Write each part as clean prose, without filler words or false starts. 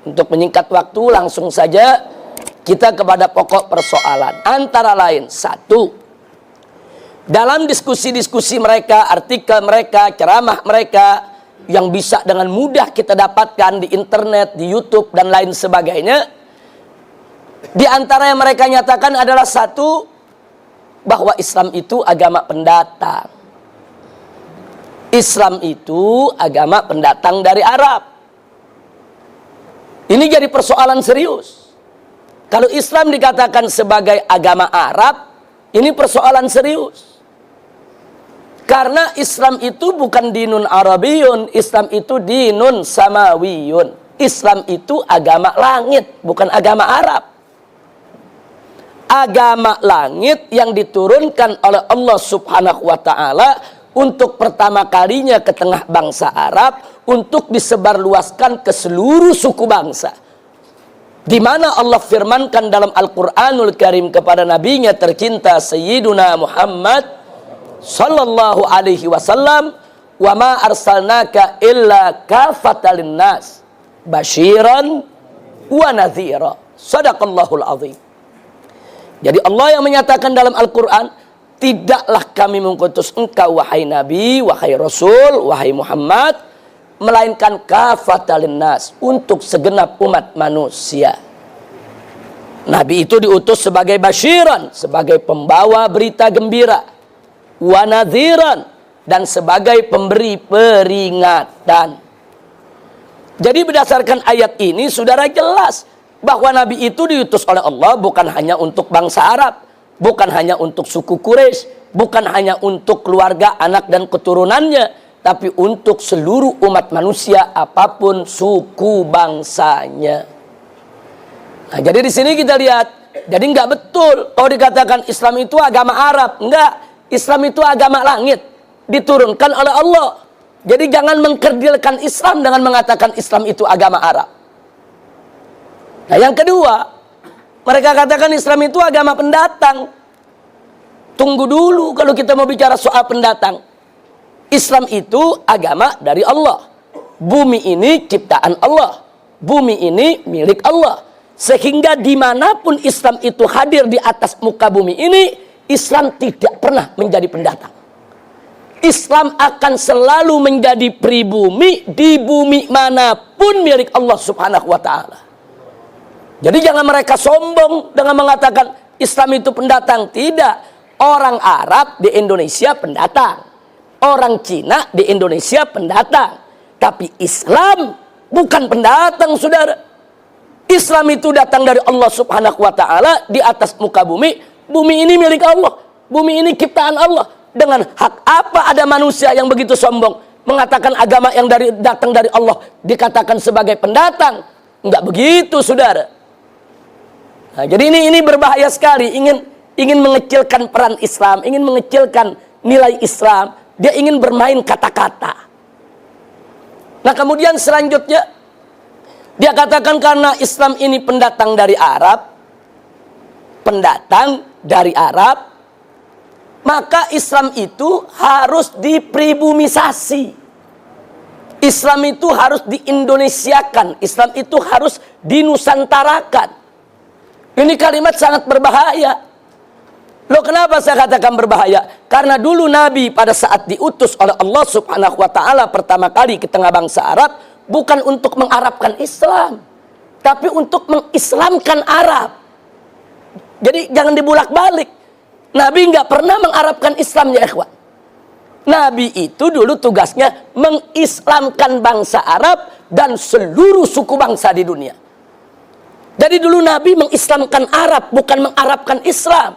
Untuk menyingkat waktu, langsung saja kita kepada pokok persoalan. Antara lain, satu, dalam diskusi-diskusi mereka, artikel mereka, ceramah mereka, yang bisa dengan mudah kita dapatkan di internet, di YouTube, dan lain sebagainya, di antara yang mereka nyatakan adalah satu, bahwa Islam itu agama pendatang. Islam itu agama pendatang dari Arab. Ini jadi persoalan serius. Kalau Islam dikatakan sebagai agama Arab, ini persoalan serius. Karena Islam itu bukan dinun Arabiyun, Islam itu dinun Samawiyun. Islam itu agama langit, bukan agama Arab. Agama langit yang diturunkan oleh Allah Subhanahu wa ta'ala untuk pertama kalinya ke tengah bangsa Arab, untuk disebarluaskan ke seluruh suku bangsa. Di mana Allah firmankan dalam Al-Qur'anul Karim kepada nabinya tercinta Sayyiduna Muhammad sallallahu alaihi wasallam, "Wa ma arsalnaka illa kafatan linnas basyiran wa nadhira." Shadaqallahul azim. Jadi Allah yang menyatakan dalam Al-Quran, tidaklah kami mengutus engkau wahai Nabi, wahai Rasul, wahai Muhammad, melainkan kafatan linnas, untuk segenap umat manusia. Nabi itu diutus sebagai basyiran, sebagai pembawa berita gembira, wa nadhiran, dan sebagai pemberi peringatan. Jadi berdasarkan ayat ini, saudara, jelas bahwa Nabi itu diutus oleh Allah bukan hanya untuk bangsa Arab, bukan hanya untuk suku Quraisy, bukan hanya untuk keluarga, anak dan keturunannya, tapi untuk seluruh umat manusia apapun suku bangsanya. Nah, jadi di sini kita lihat, jadi nggak betul kalau dikatakan Islam itu agama Arab. Enggak, Islam itu agama langit, diturunkan oleh Allah. Jadi jangan mengkerdilkan Islam dengan mengatakan Islam itu agama Arab. Nah, yang kedua, mereka katakan Islam itu agama pendatang. Tunggu dulu kalau kita mau bicara soal pendatang. Islam itu agama dari Allah. Bumi ini ciptaan Allah. Bumi ini milik Allah. Sehingga dimanapun Islam itu hadir di atas muka bumi ini, Islam tidak pernah menjadi pendatang. Islam akan selalu menjadi pribumi di bumi manapun milik Allah Subhanahu wa ta'ala. Jadi jangan mereka sombong dengan mengatakan Islam itu pendatang. Tidak. Orang Arab di Indonesia pendatang. Orang Cina di Indonesia pendatang. Tapi Islam bukan pendatang, saudara. Islam itu datang dari Allah Subhanahu wa ta'ala di atas muka bumi. Bumi ini milik Allah. Bumi ini ciptaan Allah. Dengan hak apa ada manusia yang begitu sombong mengatakan agama yang datang dari Allah dikatakan sebagai pendatang? Enggak begitu, saudara. Nah, jadi ini berbahaya sekali, ingin mengecilkan peran Islam, ingin mengecilkan nilai Islam, dia ingin bermain kata-kata. Nah, kemudian selanjutnya dia katakan karena Islam ini pendatang dari Arab, maka Islam itu harus dipribumisasi. Islam itu harus diindonesiakan, Islam itu harus dinusantarakan. Ini kalimat sangat berbahaya. Loh, kenapa saya katakan berbahaya? Karena dulu Nabi pada saat diutus oleh Allah Subhanahu wa ta'ala pertama kali ke tengah bangsa Arab, bukan untuk mengarabkan Islam, tapi untuk mengislamkan Arab. Jadi jangan dibulak-balik. Nabi nggak pernah mengarabkan Islam, ya ikhwan. Nabi itu dulu tugasnya mengislamkan bangsa Arab dan seluruh suku bangsa di dunia. Jadi dulu Nabi mengislamkan Arab, bukan mengarabkan Islam.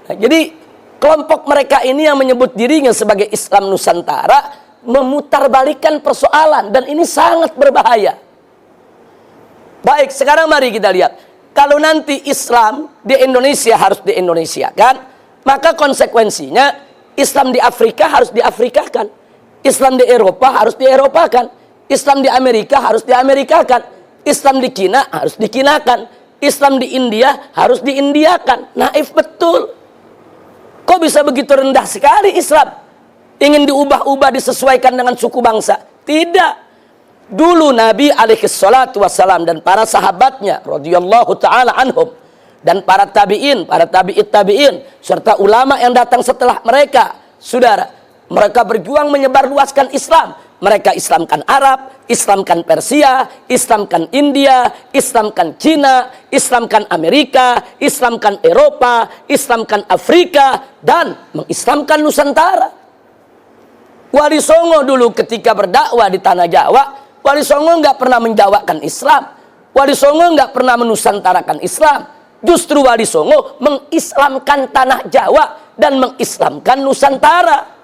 Nah, jadi kelompok mereka ini yang menyebut dirinya sebagai Islam Nusantara memutarbalikkan persoalan, dan ini sangat berbahaya. Baik, sekarang mari kita lihat. Kalau nanti Islam di Indonesia harus di-Indonesiakan, maka konsekuensinya Islam di Afrika harus diafrikakan, Islam di Eropa harus dieropakan, Islam di Amerika harus diamerikakan, Islam di Cina harus dikinakan, Islam di India harus diindiakan. Naif betul. Kok bisa begitu rendah sekali Islam? Ingin diubah-ubah, disesuaikan dengan suku bangsa? Tidak. Dulu Nabi alaihi salatu wassalam dan para sahabatnya radhiyallahu taala anhum dan para tabi'in, para tabi'it tabi'in serta ulama yang datang setelah mereka, saudara, mereka berjuang menyebarluaskan Islam. Mereka Islamkan Arab, Islamkan Persia, Islamkan India, Islamkan Cina, Islamkan Amerika, Islamkan Eropa, Islamkan Afrika, dan mengislamkan Nusantara. Wali Songo dulu ketika berdakwah di tanah Jawa, Wali Songo nggak pernah menjawabkan Islam. Wali Songo nggak pernah menusantarakan Islam. Justru Wali Songo mengislamkan tanah Jawa dan mengislamkan Nusantara.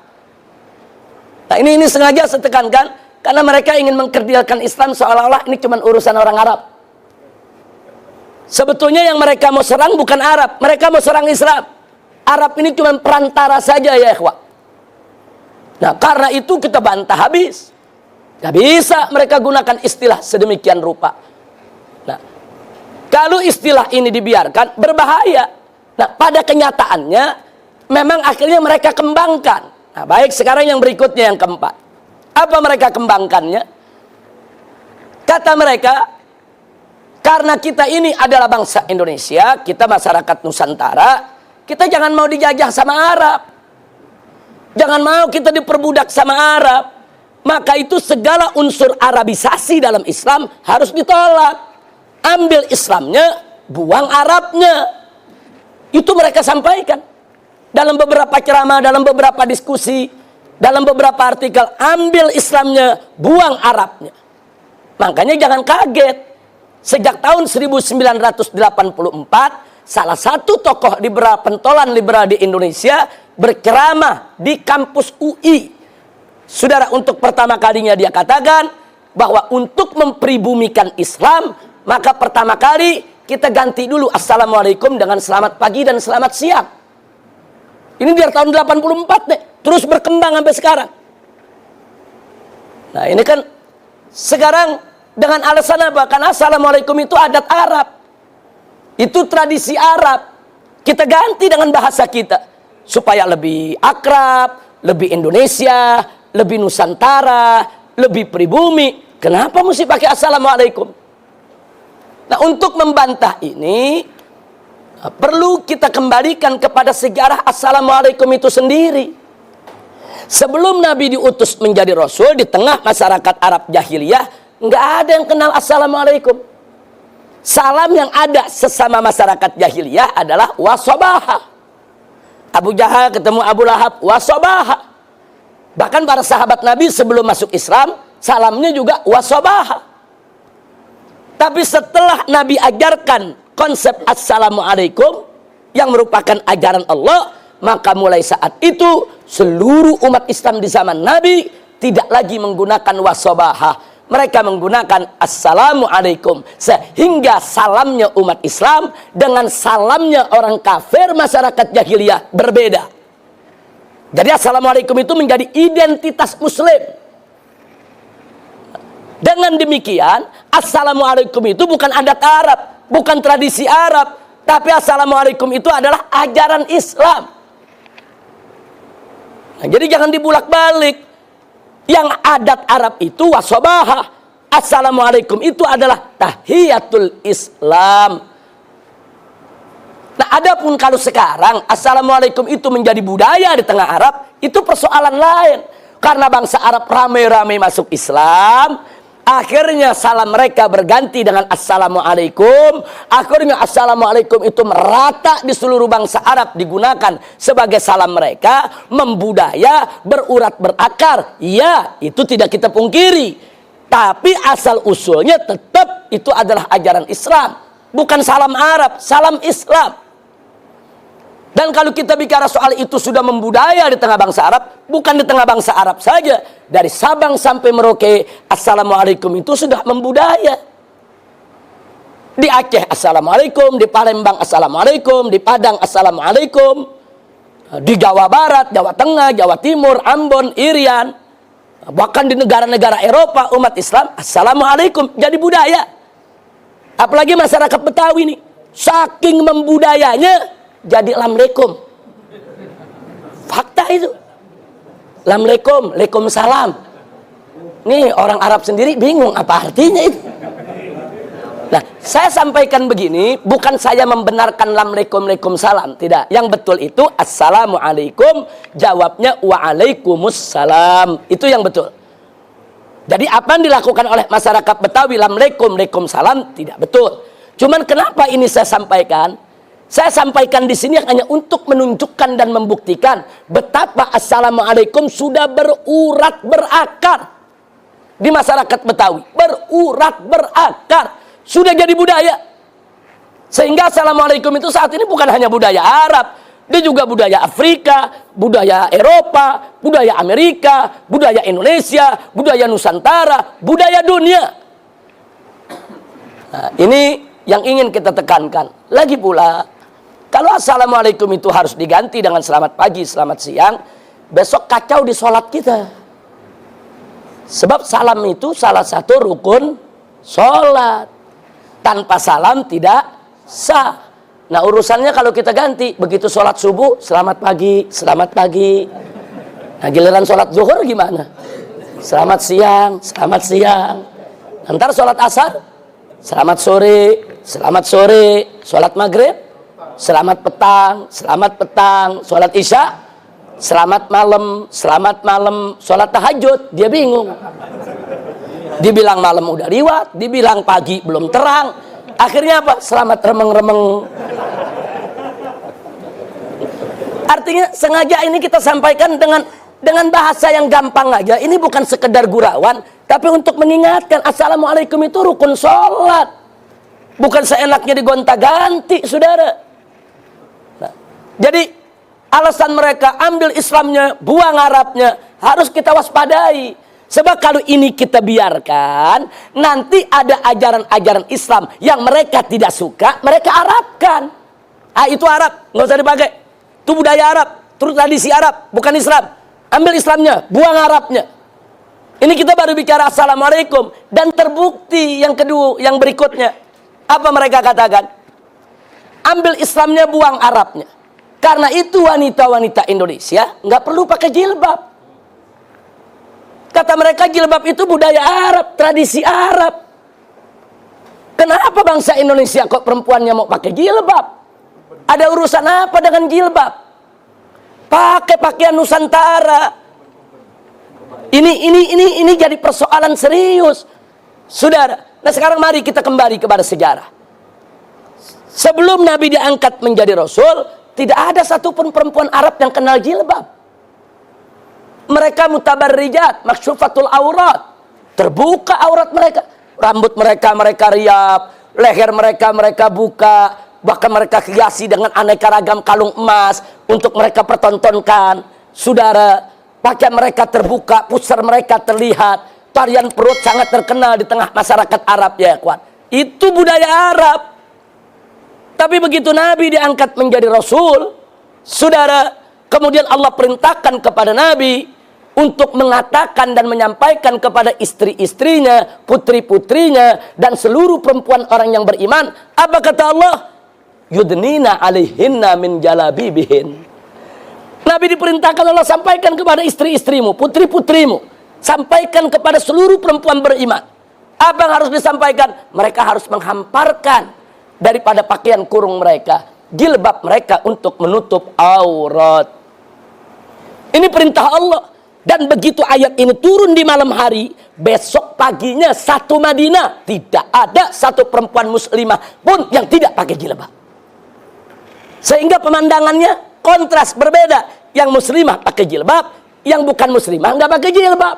Nah, ini sengaja saya tekankan karena mereka ingin mengkerdilkan Islam seolah-olah ini cuma urusan orang Arab. Sebetulnya yang mereka mau serang bukan Arab, mereka mau serang Islam. Arab ini cuma perantara saja ya ikhwah. Nah, karena itu kita bantah habis. Gak bisa mereka gunakan istilah sedemikian rupa. Nah, kalau istilah ini dibiarkan berbahaya. Nah, pada kenyataannya memang akhirnya mereka kembangkan. Nah, baik, sekarang yang berikutnya yang keempat. Apa mereka kembangkannya? Kata mereka, karena kita ini adalah bangsa Indonesia, kita masyarakat Nusantara, kita jangan mau dijajah sama Arab. Jangan mau kita diperbudak sama Arab. Maka itu segala unsur Arabisasi dalam Islam harus ditolak. Ambil Islamnya, buang Arabnya. Itu mereka sampaikan. Dalam beberapa ceramah, dalam beberapa diskusi, dalam beberapa artikel, ambil Islamnya, buang Arabnya. Makanya jangan kaget. Sejak tahun 1984, salah satu tokoh liberal, pentolan liberal di Indonesia, berceramah di kampus UI. Saudara, untuk pertama kalinya dia katakan, bahwa untuk mempribumikan Islam, maka pertama kali kita ganti dulu Assalamualaikum dengan selamat pagi dan selamat siang. Ini biar tahun 84 nih, terus berkembang sampai sekarang. Nah, ini kan sekarang dengan alasan apa? Karena Assalamualaikum itu adat Arab. Itu tradisi Arab. Kita ganti dengan bahasa kita supaya lebih akrab, lebih Indonesia, lebih Nusantara, lebih pribumi. Kenapa mesti pakai Assalamualaikum? Nah, untuk membantah ini perlu kita kembalikan kepada sejarah Assalamualaikum itu sendiri. Sebelum Nabi diutus menjadi Rasul, di tengah masyarakat Arab jahiliyah, nggak ada yang kenal Assalamualaikum. Salam yang ada sesama masyarakat jahiliyah adalah wasobaha. Abu Jahal ketemu Abu Lahab, wasobaha. Bahkan para sahabat Nabi sebelum masuk Islam, salamnya juga wasobaha. Tapi setelah Nabi ajarkan konsep Assalamualaikum yang merupakan ajaran Allah, maka mulai saat itu seluruh umat Islam di zaman Nabi tidak lagi menggunakan wasobahah. Mereka menggunakan Assalamualaikum, sehingga salamnya umat Islam dengan salamnya orang kafir masyarakat jahiliyah berbeda. Jadi Assalamualaikum itu menjadi identitas Muslim. Dengan demikian, Assalamualaikum itu bukan adat Arab, bukan tradisi Arab, tapi Assalamualaikum itu adalah ajaran Islam. Nah, jadi jangan dibulak-balik. Yang adat Arab itu wasobahah. Assalamualaikum itu adalah tahiyatul Islam. Nah, adapun kalau sekarang Assalamualaikum itu menjadi budaya di tengah Arab, itu persoalan lain. Karena bangsa Arab ramai-ramai masuk Islam, akhirnya salam mereka berganti dengan Assalamualaikum. Akhirnya Assalamualaikum itu merata di seluruh bangsa Arab, digunakan sebagai salam mereka, membudaya, berurat berakar. Ya, itu tidak kita pungkiri. Tapi asal usulnya tetap itu adalah ajaran Islam. Bukan salam Arab, salam Islam. Dan kalau kita bicara soal itu sudah membudaya di tengah bangsa Arab, bukan di tengah bangsa Arab saja, dari Sabang sampai Merauke, Assalamualaikum itu sudah membudaya. Di Aceh Assalamualaikum, di Palembang Assalamualaikum, di Padang Assalamualaikum, di Jawa Barat, Jawa Tengah, Jawa Timur, Ambon, Irian, bahkan di negara-negara Eropa umat Islam Assalamualaikum jadi budaya. Apalagi masyarakat Betawi nih, saking membudayanya jadi Lamleikum. Fakta itu. Lamleikum, Waalaikumsalam. Nih orang Arab sendiri bingung apa artinya itu. Nah, saya sampaikan begini, bukan saya membenarkan Assalamualaikum salam, tidak. Yang betul itu Assalamualaikum, jawabnya Waalaikumsalam. Itu yang betul. Jadi apa yang dilakukan oleh masyarakat Betawi Assalamualaikum salam tidak betul. Cuman kenapa ini saya sampaikan? Saya sampaikan di sini hanya untuk menunjukkan dan membuktikan betapa Assalamualaikum sudah berurat berakar di masyarakat Betawi. Berurat berakar. Sudah jadi budaya. Sehingga Assalamualaikum itu saat ini bukan hanya budaya Arab, dia juga budaya Afrika, budaya Eropa, budaya Amerika, budaya Indonesia, budaya Nusantara, budaya dunia. Nah, ini yang ingin kita tekankan. Lagi pula, kalau Assalamualaikum itu harus diganti dengan selamat pagi, selamat siang, besok kacau di sholat kita. Sebab salam itu salah satu rukun sholat. Tanpa salam tidak sah. Nah urusannya kalau kita ganti, begitu sholat subuh, selamat pagi, selamat pagi. Nah giliran sholat zuhur gimana? Selamat siang, selamat siang. Ntar sholat asar, selamat sore, selamat sore. Sholat maghrib, selamat petang, selamat petang. Sholat isya, selamat malam, selamat malam. Sholat tahajud, dia bingung. Dibilang malam udah liwat, dibilang pagi belum terang. Akhirnya apa? Selamat remeng-remeng. Artinya sengaja ini kita sampaikan dengan bahasa yang gampang aja. Ini bukan sekedar gurauan, tapi untuk mengingatkan Assalamualaikum itu rukun sholat. Bukan seenaknya digonta-ganti, saudara. Nah, jadi alasan mereka ambil Islamnya, buang Arabnya, harus kita waspadai. Sebab kalau ini kita biarkan, nanti ada ajaran-ajaran Islam yang mereka tidak suka, mereka Arabkan. Ah itu Arab, nggak usah dipakai. Itu budaya Arab, terus tradisi Arab, bukan Islam. Ambil Islamnya, buang Arabnya. Ini kita baru bicara Assalamualaikum. Dan terbukti yang kedua, yang berikutnya. Apa mereka katakan? Ambil Islamnya, buang Arabnya. Karena itu wanita-wanita Indonesia nggak perlu pakai jilbab. Kata mereka jilbab itu budaya Arab, tradisi Arab. Kenapa bangsa Indonesia kok perempuannya mau pakai jilbab? Ada urusan apa dengan jilbab? Pakai pakaian Nusantara. Ini jadi persoalan serius. Saudara, nah sekarang mari kita kembali kepada sejarah. Sebelum Nabi diangkat menjadi Rasul, tidak ada satupun perempuan Arab yang kenal jilbab. Mereka mutabarrijat, makshufatul aurat. Terbuka aurat mereka. Rambut mereka riap, leher mereka buka, bahkan mereka hiasi dengan aneka ragam kalung emas untuk mereka pertontonkan. Saudara, pakaian mereka terbuka, pusar mereka terlihat, tarian perut sangat terkenal di tengah masyarakat Arab ya kawan. Itu budaya Arab. Tapi begitu Nabi diangkat menjadi Rasul, saudara, kemudian Allah perintahkan kepada Nabi untuk mengatakan dan menyampaikan kepada istri-istrinya, putri-putrinya, dan seluruh perempuan orang yang beriman. Apa kata Allah? Yudnina alaihinna min jalabibihin. Nabi diperintahkan Allah sampaikan kepada istri-istrimu, putri-putrimu. Sampaikan kepada seluruh perempuan beriman. Apa yang harus disampaikan? Mereka harus menghamparkan daripada pakaian kurung mereka, jilbab mereka untuk menutup aurat. Ini perintah Allah. Dan begitu ayat ini turun di malam hari, besok paginya satu Madinah tidak ada satu perempuan muslimah pun yang tidak pakai jilbab. Sehingga pemandangannya kontras berbeda. Yang muslimah pakai jilbab, yang bukan muslimah nggak pakai jilbab.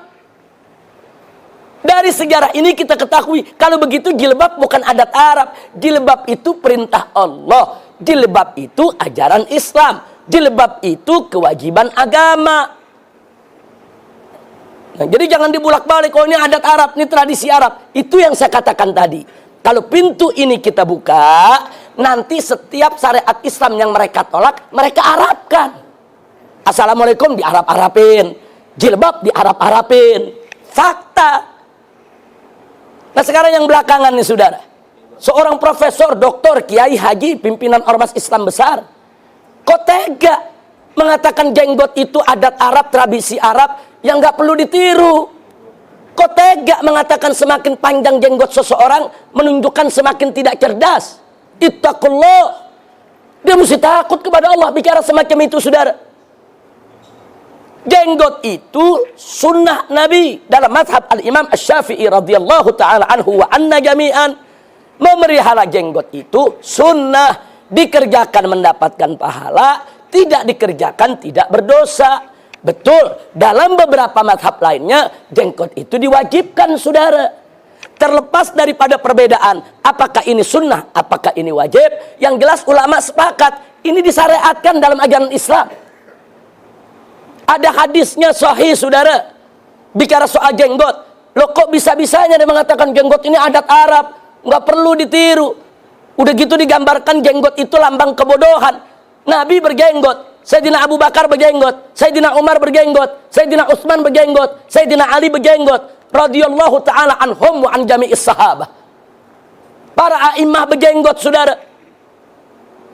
Dari sejarah ini kita ketahui kalau begitu jilbab bukan adat Arab. Jilbab itu perintah Allah. Jilbab itu ajaran Islam. Jilbab itu kewajiban agama. Nah, jadi jangan dibulak-balik, oh ini adat Arab, ini tradisi Arab. Itu yang saya katakan tadi. Kalau pintu ini kita buka, nanti setiap syariat Islam yang mereka tolak, mereka Arabkan. Assalamualaikum di Arab-Arabin, jilbab di Arab-Arabin. Fakta. Nah sekarang yang belakangan nih saudara. Seorang profesor, doktor, kiai, haji, pimpinan ormas Islam besar. Kok tega mengatakan jenggot itu adat Arab, tradisi Arab, yang nggak perlu ditiru. Kok tega mengatakan semakin panjang jenggot seseorang menunjukkan semakin tidak cerdas? Ittaqullah. Dia mesti takut kepada Allah bicara semacam itu, saudara. Jenggot itu sunnah Nabi dalam mazhab al-Imam Asy-Syafi'i radhiyallahu ta'ala anhu wa anna jami'an. Memelihara jenggot itu sunnah, dikerjakan mendapatkan pahala, tidak dikerjakan tidak berdosa. Betul, dalam beberapa mazhab lainnya jenggot itu diwajibkan, saudara. Terlepas daripada perbedaan apakah ini sunnah, apakah ini wajib, yang jelas ulama sepakat ini disyariatkan dalam ajaran Islam. Ada hadisnya sahih, saudara, bicara soal jenggot. Loh, kok bisa-bisanya dia mengatakan jenggot ini adat Arab, nggak perlu ditiru. Udah gitu digambarkan jenggot itu lambang kebodohan. Nabi berjenggot, Sayyidina Abu Bakar berjenggot, Sayyidina Umar berjenggot, Sayyidina Utsman berjenggot, Sayyidina Ali berjenggot, radhiyallahu ta'ala anhum wa an jami'is sahabah. Para a'immah berjenggot, saudara.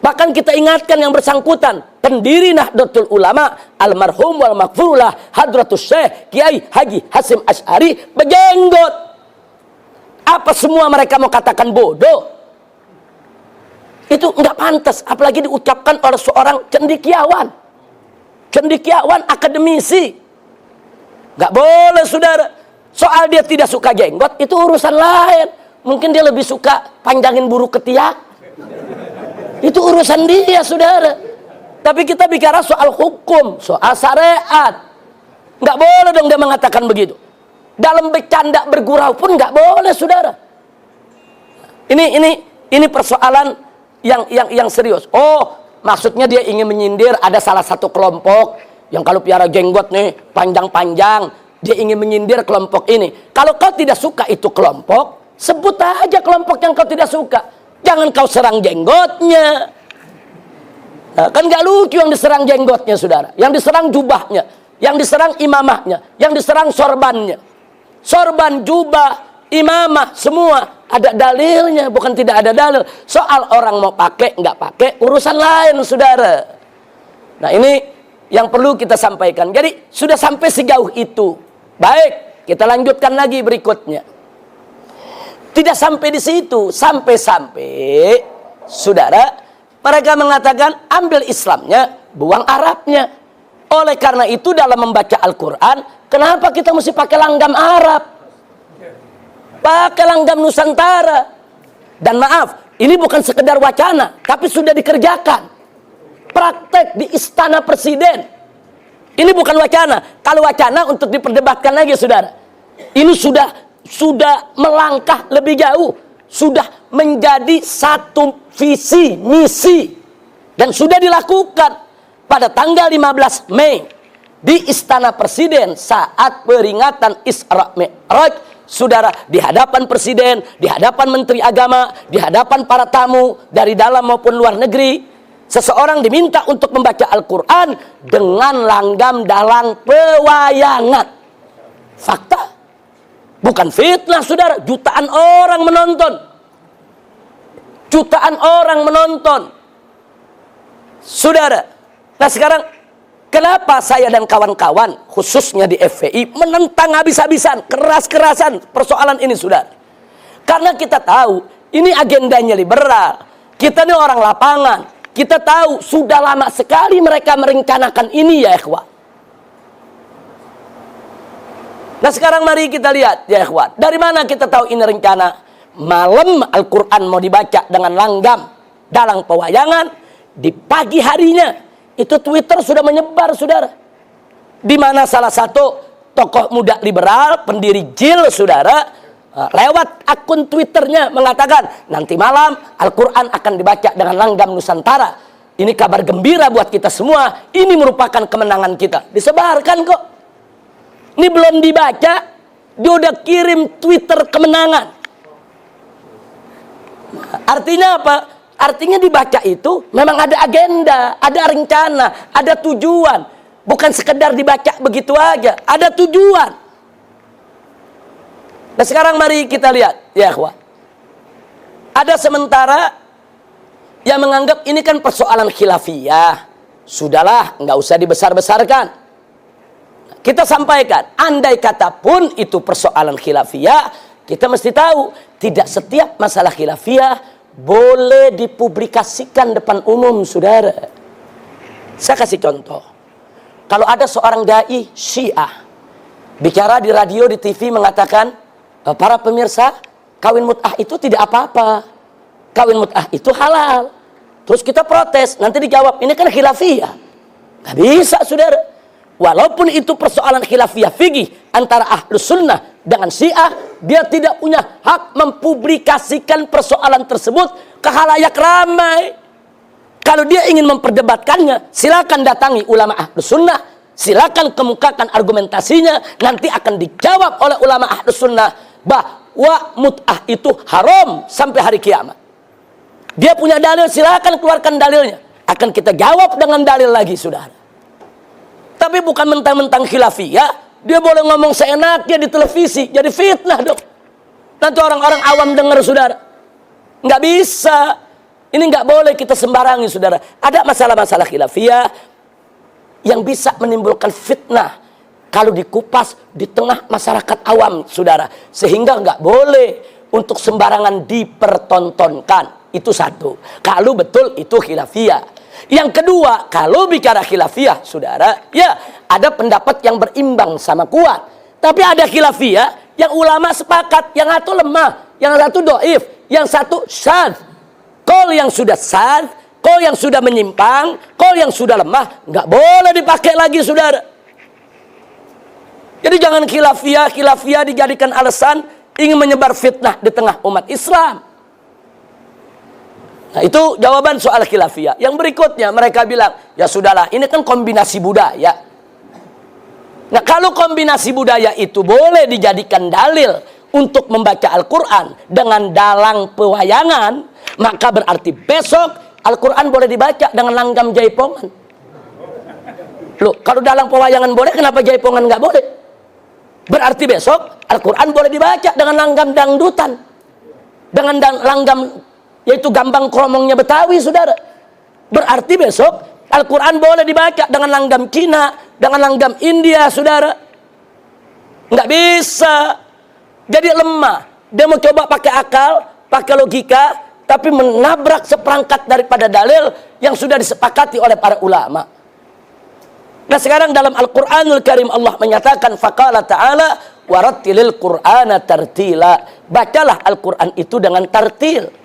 Bahkan kita ingatkan yang bersangkutan, pendiri Nahdlatul Ulama, almarhum wal maghfurullah Hadratus Syekh Kiai Haji Hasyim Asy'ari berjenggot. Apa semua mereka mau katakan bodoh? Itu enggak pantas, apalagi diucapkan oleh seorang cendekiawan. Cendekiawan akademisi. Enggak boleh, saudara. Soal dia tidak suka jenggot, itu urusan lain. Mungkin dia lebih suka panjangin buru ketiak. Itu urusan dia, saudara. Tapi kita bicara soal hukum, soal syariat. Enggak boleh dong dia mengatakan begitu. Dalam bercanda bergurau pun enggak boleh, saudara. Ini persoalan yang serius. Oh, maksudnya dia ingin menyindir ada salah satu kelompok yang kalau piara jenggot nih panjang-panjang, dia ingin menyindir kelompok ini. Kalau kau tidak suka itu kelompok, sebut aja kelompok yang kau tidak suka. Jangan kau serang jenggotnya. Nah, kan gak lucu yang diserang jenggotnya, saudara. Yang diserang jubahnya, yang diserang imamahnya, yang diserang sorbannya. Sorban, jubah, imamah, semua ada dalilnya, bukan tidak ada dalil. Soal orang mau pakai nggak pakai urusan lain, saudara. Nah, ini yang perlu kita sampaikan. Jadi sudah sampai sejauh itu. Baik, kita lanjutkan lagi berikutnya. Tidak sampai di situ, sampai-sampai saudara, mereka mengatakan ambil Islamnya, buang Arabnya. Oleh karena itu dalam membaca Al-Quran, kenapa kita mesti pakai langgam Arab? Pakai langgam Nusantara. Dan maaf, ini bukan sekedar wacana, tapi sudah dikerjakan. Praktek di Istana Presiden. Ini bukan wacana. Kalau wacana untuk diperdebatkan lagi, saudara. Ini sudah melangkah lebih jauh. Sudah menjadi satu visi, misi. Dan sudah dilakukan pada tanggal 15 Mei. Di Istana Presiden saat peringatan Isra Mi'raj. Saudara, di hadapan presiden, di hadapan menteri agama, di hadapan para tamu dari dalam maupun luar negeri, seseorang diminta untuk membaca Al-Quran dengan langgam dalang pewayangan. Fakta, bukan fitnah, saudara. Jutaan orang menonton. Jutaan orang menonton, saudara. Nah, sekarang kenapa saya dan kawan-kawan, khususnya di FPI, menentang habis-habisan, keras-kerasan persoalan ini, saudara? Karena kita tahu, ini agendanya liberal. Kita ini orang lapangan. Kita tahu, sudah lama sekali mereka merencanakan ini, ya ikhwan. Nah, sekarang mari kita lihat, ya ikhwan. Dari mana kita tahu ini rencana? Malam Al-Quran mau dibaca dengan langgam dalang pewayangan. Di pagi harinya, itu Twitter sudah menyebar, saudara. Di mana salah satu tokoh muda liberal, pendiri JIL, saudara, lewat akun Twitternya mengatakan, nanti malam Al-Quran akan dibaca dengan langgam Nusantara. Ini kabar gembira buat kita semua. Ini merupakan kemenangan kita. Disebarkan kok. Ini belum dibaca, dia udah kirim Twitter kemenangan. Artinya apa? Artinya dibaca itu memang ada agenda, ada rencana, ada tujuan. Bukan sekedar dibaca begitu aja, ada tujuan. Nah, sekarang mari kita lihat, ya ikhwan. Ada sementara yang menganggap ini kan persoalan khilafiyah. Sudahlah, nggak usah dibesar-besarkan. kita sampaikan, andai kata pun itu persoalan khilafiyah, kita mesti tahu, tidak setiap masalah khilafiyah boleh dipublikasikan depan umum, saudara. Saya kasih contoh. Kalau ada seorang dai Syiah bicara di radio, di TV mengatakan, para pemirsa, kawin mut'ah itu tidak apa-apa. Kawin mut'ah itu halal. Terus kita protes, nanti dijawab, ini kan khilafiyah. Gak bisa, saudara. Walaupun itu persoalan khilafiyah fikih antara Ahlus Sunnah dengan Syiah, dia tidak punya hak mempublikasikan persoalan tersebut ke khalayak ramai. Kalau dia ingin memperdebatkannya, silakan datangi ulama Ahlus Sunnah, silakan kemukakan argumentasinya, nanti akan dijawab oleh ulama Ahlus Sunnah bahwa mut'ah itu haram sampai hari kiamat. Dia punya dalil, silakan keluarkan dalilnya. Akan kita jawab dengan dalil lagi, saudara. Tapi bukan mentang-mentang khilafiyah, dia boleh ngomong seenaknya di televisi, jadi fitnah dong. Nanti orang-orang awam dengar, saudara. Nggak bisa. Ini nggak boleh kita sembarangi, saudara. Ada masalah-masalah khilafiyah yang bisa menimbulkan fitnah kalau dikupas di tengah masyarakat awam, saudara. Sehingga nggak boleh untuk sembarangan dipertontonkan. Itu satu. Kalau betul itu khilafiyah. Yang kedua, kalau bicara khilafiyah, saudara, ya ada pendapat yang berimbang sama kuat. Tapi ada khilafiyah yang ulama sepakat, yang satu lemah, yang satu doif, yang satu syadz. Kol yang sudah syadz, kol yang sudah menyimpang, kol yang sudah lemah, nggak boleh dipakai lagi, saudara. Jadi jangan khilafiyah dijadikan alasan ingin menyebar fitnah di tengah umat Islam. Nah, itu jawaban soal khilafiyah. Yang berikutnya mereka bilang, ya sudahlah, ini kan kombinasi budaya. Nah, kalau kombinasi budaya itu boleh dijadikan dalil untuk membaca Al-Quran dengan dalang pewayangan, maka berarti besok Al-Quran boleh dibaca dengan langgam jaipongan. Loh, kalau dalang pewayangan boleh, kenapa jaipongan nggak boleh? Berarti besok Al-Quran boleh dibaca dengan langgam dangdutan, dengan langgam yaitu gambang kromongnya Betawi, saudara. Berarti besok Al-Quran boleh dibaca dengan langgam Cina, dengan langgam India, saudara. Nggak bisa. Jadi lemah. Dia mau coba pakai akal, pakai logika, tapi menabrak seperangkat daripada dalil yang sudah disepakati oleh para ulama. Nah, sekarang dalam Al-Quranul Karim Allah menyatakan, faqala ta'ala warattilil Qur'ana tartila. Bacalah Al-Quran itu dengan tartil.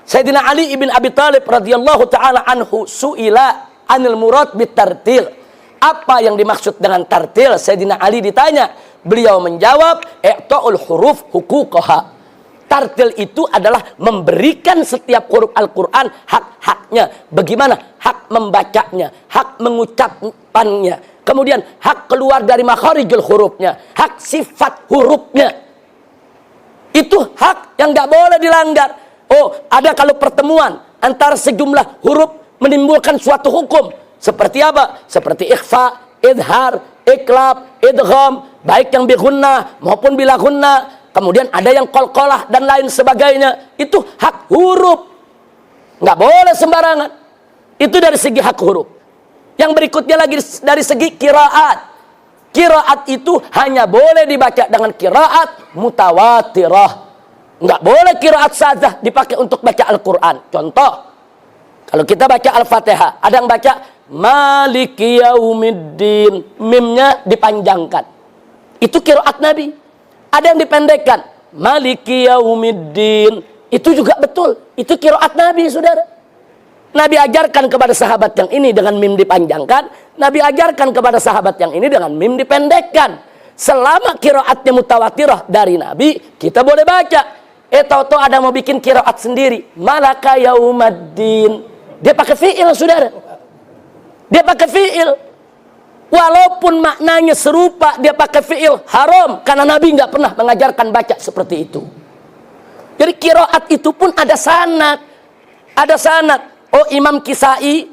Sayyidina Ali ibn Abi Thalib radhiyallahu ta'ala anhu su'ila anil murad bitartil. Apa yang dimaksud dengan tartil? Sayyidina Ali ditanya, beliau menjawab, i'ta'ul huruf huquqaha. Tartil itu adalah memberikan setiap huruf Al-Quran hak-haknya. Bagaimana hak membacanya, hak mengucapkannya, kemudian hak keluar dari makharijul hurufnya, hak sifat hurufnya. Itu hak yang nggak boleh dilanggar. Oh, ada kalau pertemuan antara sejumlah huruf menimbulkan suatu hukum. Seperti apa? Seperti ikhfa, idhar, iklab, idgham, baik yang bigunnah maupun bila gunnah. Kemudian ada yang qalqalah dan lain sebagainya. Itu hak huruf. Nggak boleh sembarangan. Itu dari segi hak huruf. Yang berikutnya lagi dari segi qiraat. Qiraat itu hanya boleh dibaca dengan qiraat mutawatirah. Nggak boleh qiraat sadzah dipakai untuk baca Al-Quran. Contoh, kalau kita baca Al-Fatihah, ada yang baca Maliki Yaumiddin, mimnya dipanjangkan. Itu qiraat Nabi. Ada yang dipendekkan, Maliki Yaumiddin. Itu juga betul. Itu qiraat Nabi, saudara. Nabi ajarkan kepada sahabat yang ini dengan mim dipanjangkan. Nabi ajarkan kepada sahabat yang ini dengan mim dipendekkan. Selama qiraatnya mutawatirah dari Nabi, kita boleh baca. Tahu-tahu ada mau bikin qiraat sendiri. Malaka yaumaddin. Dia pakai fi'il, saudara. Dia pakai fi'il. Walaupun maknanya serupa, dia pakai fi'il, haram. Karena Nabi nggak pernah mengajarkan baca seperti itu. Jadi qiraat itu pun ada sanad. Ada sanad. Oh, Imam Kisai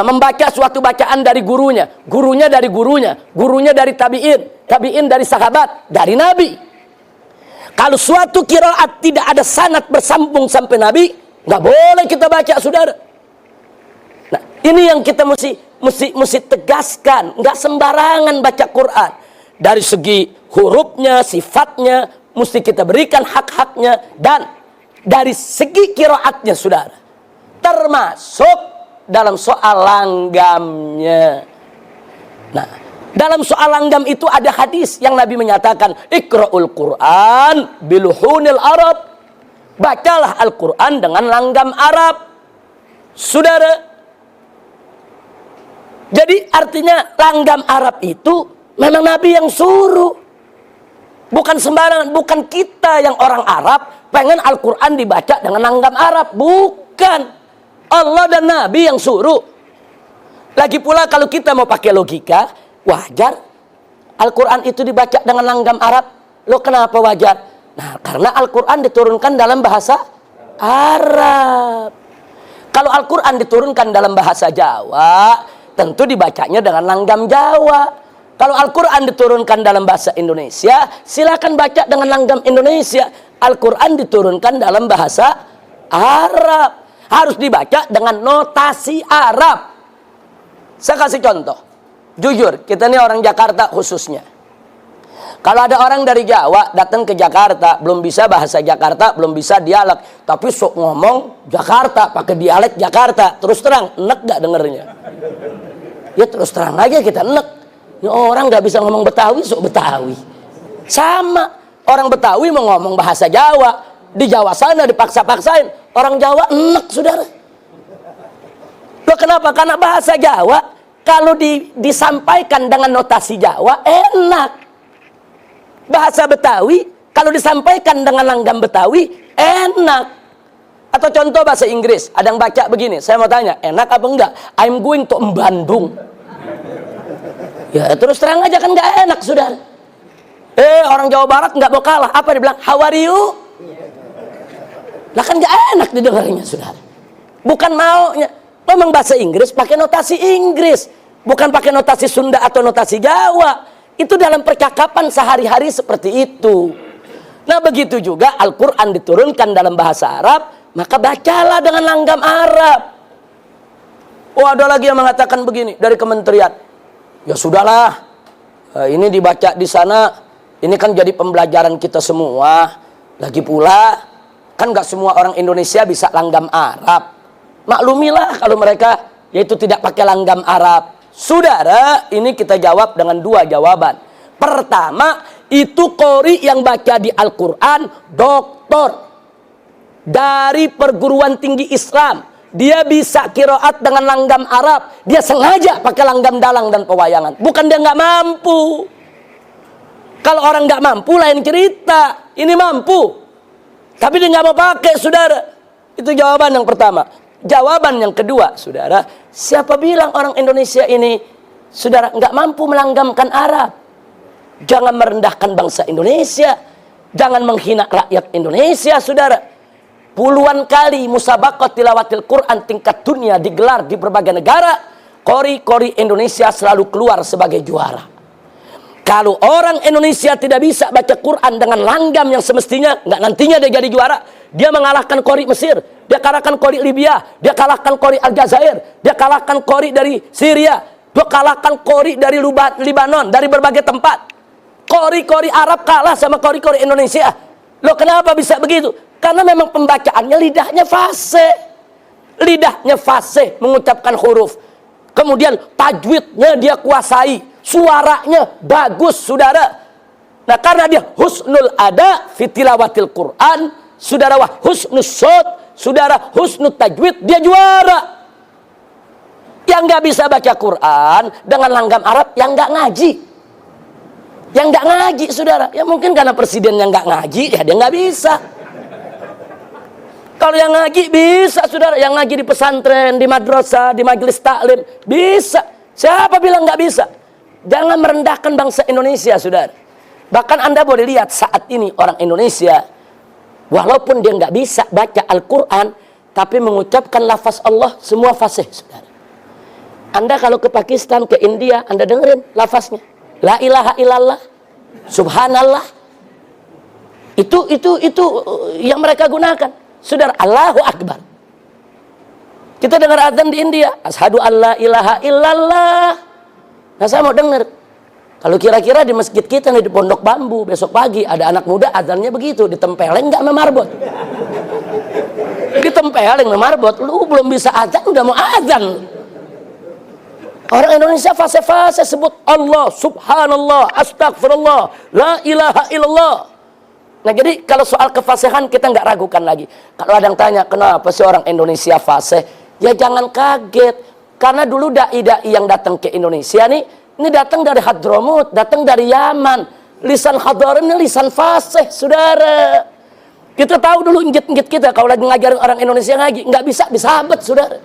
membaca suatu bacaan dari gurunya. Gurunya dari gurunya. Gurunya dari tabi'in. Tabi'in dari sahabat. Dari Nabi. Kalau suatu qiraat tidak ada sanad bersambung sampai Nabi, nggak boleh kita baca, saudara. Nah, ini yang kita mesti tegaskan. Nggak sembarangan baca Quran. Dari segi hurufnya, sifatnya, mesti kita berikan hak-haknya. Dan dari segi qiraatnya, saudara. Termasuk dalam soal langgamnya. Nah, dalam soal langgam itu ada hadis yang Nabi menyatakan, Iqra'ul Qur'an biluhunil Arab. Bacalah Al-Quran dengan langgam Arab. Saudara, jadi artinya langgam Arab itu memang Nabi yang suruh. Bukan sembarangan, bukan kita yang orang Arab pengen Al-Quran dibaca dengan langgam Arab. Bukan. Allah dan Nabi yang suruh. Lagi pula kalau kita mau pakai logika, wajar Al-Quran itu dibaca dengan langgam Arab. Loh, kenapa wajar? Nah, karena Al-Quran diturunkan dalam bahasa Arab. Kalau Al-Quran diturunkan dalam bahasa Jawa, tentu dibacanya dengan langgam Jawa. Kalau Al-Quran diturunkan dalam bahasa Indonesia, silakan baca dengan langgam Indonesia. Al-Quran diturunkan dalam bahasa Arab. Harus dibaca dengan notasi Arab. Saya kasih contoh. Jujur, kita ini orang Jakarta khususnya. Kalau ada orang dari Jawa datang ke Jakarta, belum bisa bahasa Jakarta, belum bisa dialek, tapi sok ngomong Jakarta, pakai dialek Jakarta, terus terang, enek gak dengernya? Ya terus terang aja kita enek. Ini orang gak bisa ngomong Betawi, sok Betawi. Sama, orang Betawi mau ngomong bahasa Jawa, di Jawa sana dipaksa-paksain, orang Jawa enek, saudara. Loh, kenapa? Karena bahasa Jawa, kalau disampaikan dengan notasi Jawa, enak. Bahasa Betawi kalau disampaikan dengan langgam Betawi enak. Atau contoh bahasa Inggris, ada yang baca begini, saya mau tanya, enak apa enggak? I'm going to Bandung. Ya terus terang aja kan enggak enak, saudara. Orang Jawa Barat enggak mau kalah, apa dia bilang? How are you? Lah kan enggak enak didengarnya, saudara. Bukan maunya. Ngomong bahasa Inggris pakai notasi Inggris, bukan pakai notasi Sunda atau notasi Jawa. Itu dalam percakapan sehari-hari seperti itu. Nah, begitu juga Al-Quran diturunkan dalam bahasa Arab, maka bacalah dengan langgam Arab. Oh, ada lagi yang mengatakan begini dari kementerian. Ya sudahlah, ini dibaca di sana, ini kan jadi pembelajaran kita semua. Lagi pula, kan gak semua orang Indonesia bisa langgam Arab. Maklumilah kalau mereka yaitu tidak pakai langgam Arab. Saudara, ini kita jawab dengan dua jawaban. Pertama, itu qori yang baca di Al-Quran, doktor dari perguruan tinggi Islam. Dia bisa qiraat dengan langgam Arab. Dia sengaja pakai langgam dalang dan pewayangan. Bukan dia nggak mampu. Kalau orang nggak mampu lain cerita. Ini mampu, tapi dia nggak mau pakai, saudara. Itu jawaban yang pertama. Jawaban yang kedua, saudara, siapa bilang orang Indonesia ini, saudara, nggak mampu melanggamkan Arab? Jangan merendahkan bangsa Indonesia, jangan menghina rakyat Indonesia, saudara. Puluhan kali musabaqah tilawatil Quran tingkat dunia digelar di berbagai negara, qori-qori Indonesia selalu keluar sebagai juara. Kalau orang Indonesia tidak bisa baca Quran dengan langgam yang semestinya, nggak nantinya dia jadi juara. Dia mengalahkan qori Mesir, dia kalahkan qori Libya, dia kalahkan qori Aljazair, dia kalahkan qori dari Syria, dia kalahkan qori dari Libanon, dari berbagai tempat. Qori-qori Arab kalah sama qori-qori Indonesia. Loh, kenapa bisa begitu? Karena memang pembacaannya lidahnya fasih. Lidahnya fasih mengucapkan huruf. Kemudian tajwidnya dia kuasai. Suaranya bagus, saudara. Nah, karena dia husnul ada fitilawatil Quran, saudara, wah husnus shot, saudara, husnul tajwid, dia juara. Yang nggak bisa baca Quran dengan langgam Arab, yang nggak ngaji. Yang nggak ngaji, saudara, ya mungkin karena presiden yang nggak ngaji, ya dia nggak bisa. Kalau yang ngaji bisa, saudara, yang ngaji di pesantren, di madrasah, di majelis taklim, bisa. Siapa bilang nggak bisa? Jangan merendahkan bangsa Indonesia, saudara. Bahkan Anda boleh lihat saat ini orang Indonesia, walaupun dia nggak bisa baca Al-Quran, tapi mengucapkan lafaz Allah semua fasih, saudara. Anda kalau ke Pakistan, ke India, Anda dengerin lafaznya. La ilaha illallah, subhanallah. Itu yang mereka gunakan. Saudara, Allahu Akbar. Kita dengar azan di India, asyhadu alla ilaha illallah. Nah, saya mau dengar Kalau kira-kira di masjid kita nih, di Pondok Bambu, besok pagi ada anak muda azannya begitu, ditempeleng nggak sama marbot? Ditempeleng sama marbot, lu belum bisa azan udah mau azan. Orang Indonesia fase-fase sebut Allah, subhanallah, astagfirullah, la ilaha illallah. Nah jadi kalau soal kefasihan kita nggak ragukan lagi. Kalau ada yang tanya kenapa sih orang Indonesia fase, ya jangan kaget. Karena dulu dai-dai yang datang ke Indonesia nih, ini datang dari Hadramut, datang dari Yaman. Lisan Hadarim ini lisan fasih, saudara. Kita tahu dulu injit-injit kita kalau lagi ngajarin orang Indonesia ngaji, nggak bisa disabet, saudara.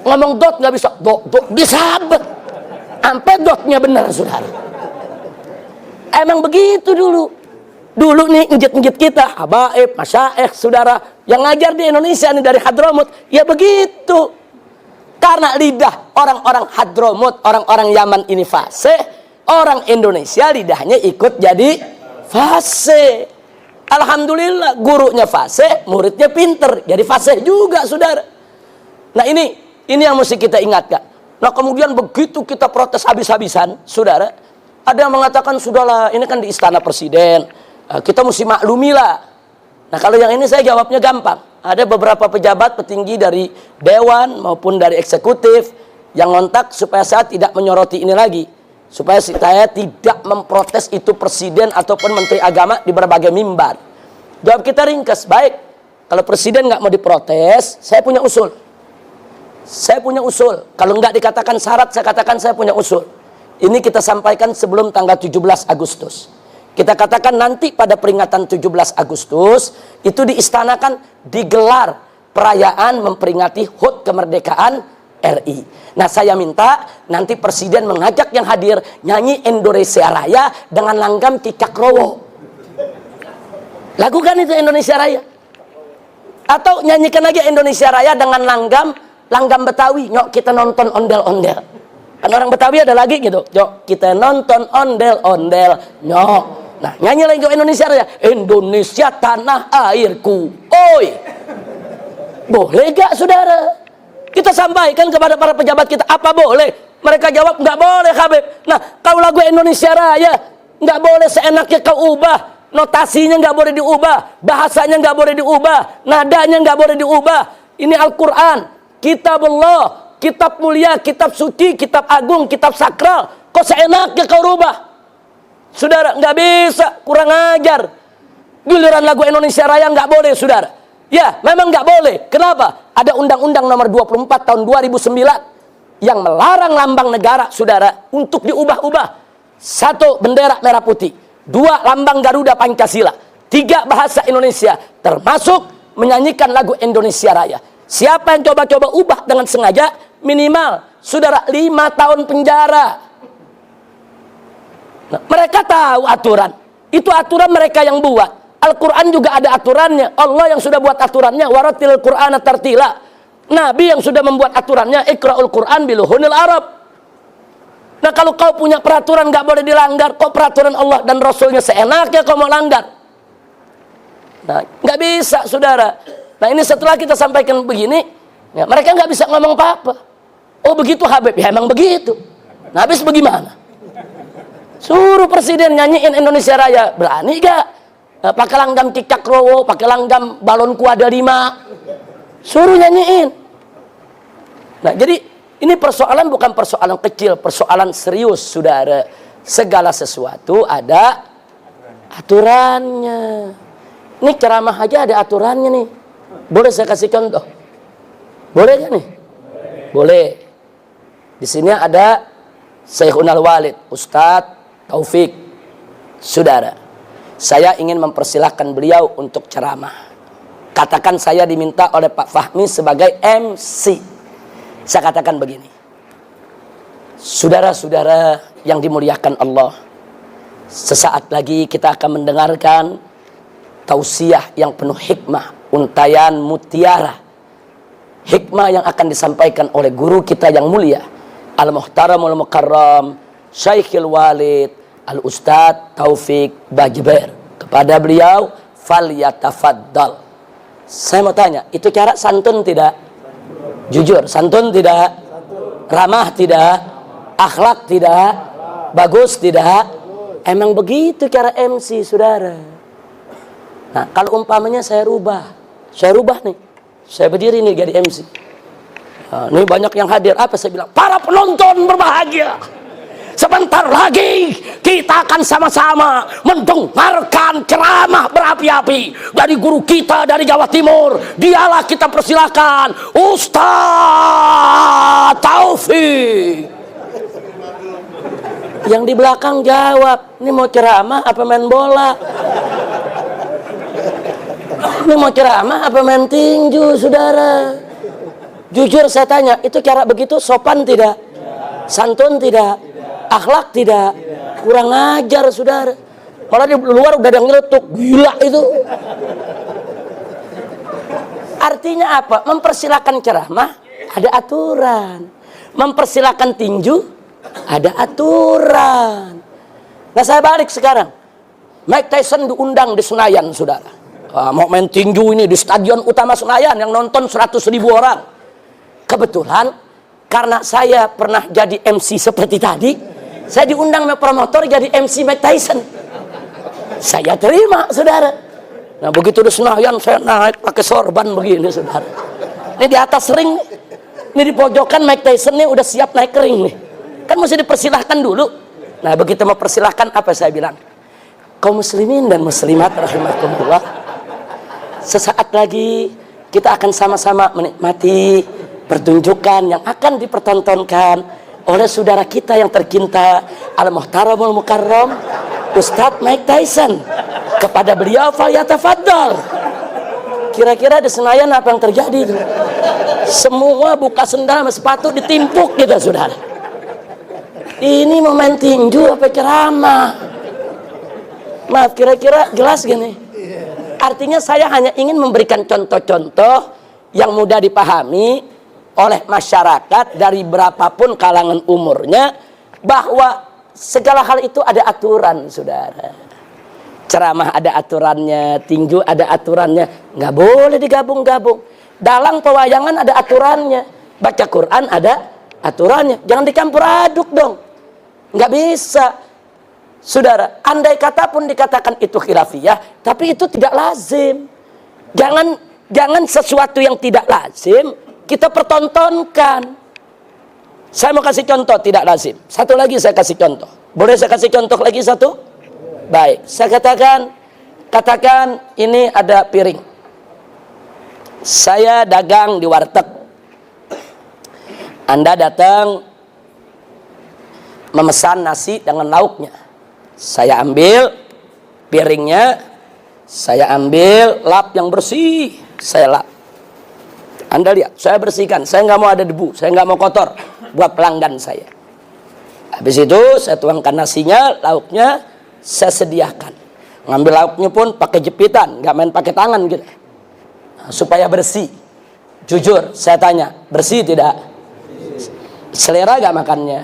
Ngomong dot nggak bisa, dot disabet. Sampai dotnya benar, saudara. Emang begitu dulu. Dulu nih injit-injit kita, habaib, masyaikh, saudara, yang ngajar di Indonesia nih dari Hadramut, ya begitu. Karena lidah orang-orang Hadramut, orang-orang Yaman ini fasih, orang Indonesia lidahnya ikut jadi fasih. Alhamdulillah gurunya fasih, muridnya pinter, jadi fasih juga, saudara. Nah ini yang mesti kita ingatkan. Nah kemudian begitu kita protes habis-habisan, saudara, ada yang mengatakan sudahlah, ini kan di istana presiden, kita mesti maklumilah. Nah kalau yang ini saya jawabnya gampang. Ada beberapa pejabat petinggi dari dewan maupun dari eksekutif yang ngontak supaya saya tidak menyoroti ini lagi, supaya saya tidak memprotes itu presiden ataupun menteri agama di berbagai mimbar. Jawab kita ringkas, baik. Kalau presiden nggak mau diprotes, saya punya usul. Saya punya usul. Kalau nggak dikatakan syarat, saya katakan saya punya usul. Ini kita sampaikan sebelum tanggal 17 Agustus. Kita katakan nanti pada peringatan 17 Agustus itu diistanakan digelar perayaan memperingati HUT kemerdekaan RI. Nah saya minta nanti presiden mengajak yang hadir nyanyi Indonesia Raya dengan langgam Cicak Rowo. Lakukan itu Indonesia Raya. Atau nyanyikan lagi Indonesia Raya dengan langgam Betawi. Nyok kita nonton ondel-ondel. Kan orang Betawi ada lagi gitu. Nyok kita nonton ondel-ondel. Nyok. Nah, nyanyi lagi Indonesia Raya. Indonesia tanah airku. Oi. Boleh gak, saudara? Kita sampaikan kepada para pejabat kita, apa boleh? Mereka jawab, nggak boleh, Habib. Nah, kalau lagu Indonesia Raya, nggak boleh seenaknya kau ubah. Notasinya nggak boleh diubah. Bahasanya nggak boleh diubah. Nadanya nggak boleh diubah. Ini Al-Quran. Kitab Allah. Kitab mulia, kitab suci, kitab agung, kitab sakral. Kok seenaknya kau rubah? Saudara, nggak bisa, kurang ajar. Giliran lagu Indonesia Raya nggak boleh, saudara. Ya, memang nggak boleh. Kenapa? Ada Undang-Undang Nomor 24 tahun 2009 yang melarang lambang negara, saudara, untuk diubah-ubah. 1. Bendera merah putih. 2. Lambang Garuda Pancasila. 3. Bahasa Indonesia, termasuk menyanyikan lagu Indonesia Raya. Siapa yang coba-coba ubah dengan sengaja, minimal, saudara, 5 tahun penjara. Nah, mereka tahu aturan. Itu aturan mereka yang buat. Al-Quran juga ada aturannya. Allah yang sudah buat aturannya. Waratil Qur'ana tartila. Nabi yang sudah membuat aturannya. Iqra'ul Qur'an biluhunil Arab. Nah kalau kau punya peraturan gak boleh dilanggar, kok peraturan Allah dan Rasulnya seenaknya kau mau langgar? Nah gak bisa, saudara. Nah ini setelah kita sampaikan begini, ya, mereka gak bisa ngomong apa-apa. Oh begitu Habib, ya emang begitu. Nah habis bagaimana? Suruh presiden nyanyiin Indonesia Raya, berani gak? Pakai langgam Cicak Rowo, pakai langgam balon kuada 5, suruh nyanyiin. Nah jadi ini persoalan bukan persoalan kecil, persoalan serius, saudara. Segala sesuatu ada aturannya. Ini ceramah aja ada aturannya nih. Boleh saya kasih contoh? Boleh kan nih? Boleh. Di sini ada Syekhul Walid, Ustadz Taufik, saudara. Saya ingin mempersilahkan beliau untuk ceramah. Katakan saya diminta oleh Pak Fahmi sebagai MC. Saya katakan begini. Saudara-saudara yang dimuliakan Allah, sesaat lagi kita akan mendengarkan tausiah yang penuh hikmah, untayan mutiara. Hikmah yang akan disampaikan oleh guru kita yang mulia, Al-Muhtaramul Mukarram Syekhul Walid Al-Ustadz Taufik Bajber. Kepada beliau, falyatafaddal. Saya mau tanya, itu cara santun tidak? Jujur, santun tidak? Ramah tidak? Akhlak tidak? Bagus tidak? Emang begitu cara MC, saudara. Nah, kalau umpamanya saya rubah nih. Saya berdiri nih jadi MC. Nah, ini banyak yang hadir. Apa saya bilang? Para penonton berbahagia. Sebentar lagi kita akan sama-sama mendengarkan ceramah berapi-api dari guru kita dari Jawa Timur. Dialah kita persilakan, Ustaz Taufik. Yang di belakang jawab, ini mau ceramah apa main bola? Ini mau ceramah apa main tinju, saudara? Jujur saya tanya, itu cara begitu sopan tidak? Santun tidak? Akhlak tidak? Kurang ajar, saudara. Malah di luar udah ada ngeletuk, gila itu. Artinya apa? Mempersilahkan ceramah ada aturan, mempersilahkan tinju ada aturan. Nah, saya balik sekarang. Mike Tyson diundang di Senayan, saudara. Mau main tinju ini di Stadion Utama Senayan yang nonton 100.000 orang. Kebetulan karena saya pernah jadi MC seperti tadi, saya diundang sama promotor jadi MC Mike Tyson. Saya terima, saudara. Nah, begitu di Senayan saya naik pakai sorban begini, saudara. Ini di atas ring, ini di pojokan Mike Tyson nih udah siap naik ke ring nih. Kan mesti dipersilahkan dulu. Nah, begitu mau persilahkan apa saya bilang? Kaum muslimin dan muslimat rahimakumullah. Sesaat lagi kita akan sama-sama menikmati pertunjukan yang akan dipertontonkan oleh saudara kita yang tercinta Al-Muhtaramul Mukarram Ustadz Mike Tyson. Kepada beliau falyatafaddal. Kira-kira di Senayan apa yang terjadi? Semua buka sendal sama sepatu ditimpuk kita, saudara. Ini mau main tinju apa ceramah? Maaf, kira-kira jelas gini. Artinya saya hanya ingin memberikan contoh-contoh yang mudah dipahami oleh masyarakat dari berapapun kalangan umurnya, bahwa segala hal itu ada aturan, saudara. Ceramah ada aturannya, tinju ada aturannya, nggak boleh digabung-gabung. Dalang pewayangan ada aturannya, baca Quran ada aturannya, jangan dicampur aduk dong. Nggak bisa, saudara. Andai kata pun dikatakan itu khilafiyah, tapi itu tidak lazim. Jangan sesuatu yang tidak lazim kita pertontonkan. Saya mau kasih contoh tidak lazim. Satu lagi saya kasih contoh. Boleh saya kasih contoh lagi satu? Baik, saya katakan ini ada piring. Saya dagang di warteg. Anda datang memesan nasi dengan lauknya. Saya ambil piringnya, saya ambil lap yang bersih, saya lap. Anda lihat, saya bersihkan, saya nggak mau ada debu, saya nggak mau kotor buat pelanggan saya. Habis itu saya tuangkan nasinya, lauknya saya sediakan. Ngambil lauknya pun pakai jepitan, nggak main pakai tangan gitu. Nah, supaya bersih. Jujur, saya tanya, bersih tidak? Selera nggak makannya?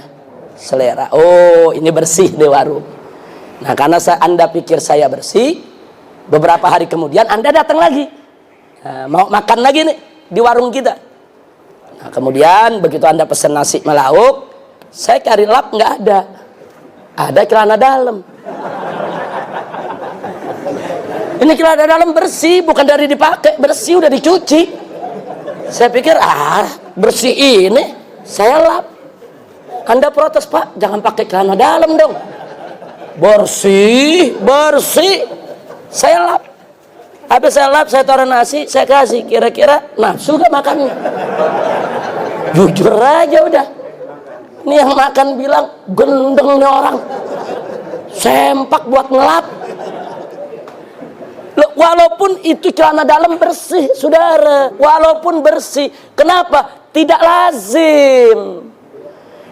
Selera. Oh, ini bersih di warung. Nah, karena Anda pikir saya bersih, beberapa hari kemudian Anda datang lagi. Nah, mau makan lagi nih di warung kita. Nah, kemudian begitu Anda pesan nasi melauk, saya cari lap nggak ada. Ada celana dalam. Ini celana dalam bersih, bukan dari dipakai, bersih udah dicuci. Saya pikir bersih ini saya lap. Anda protes, Pak, jangan pakai celana dalam dong. Bersih. Saya lap. Habis saya lap, saya taruh nasi, saya kasih. Kira-kira nafsu gak makannya? Jujur aja udah. Ini yang makan bilang, gendeng nih orang. Sempak buat ngelap. Walaupun itu celana dalam bersih, saudara. Walaupun bersih. Kenapa? Tidak lazim.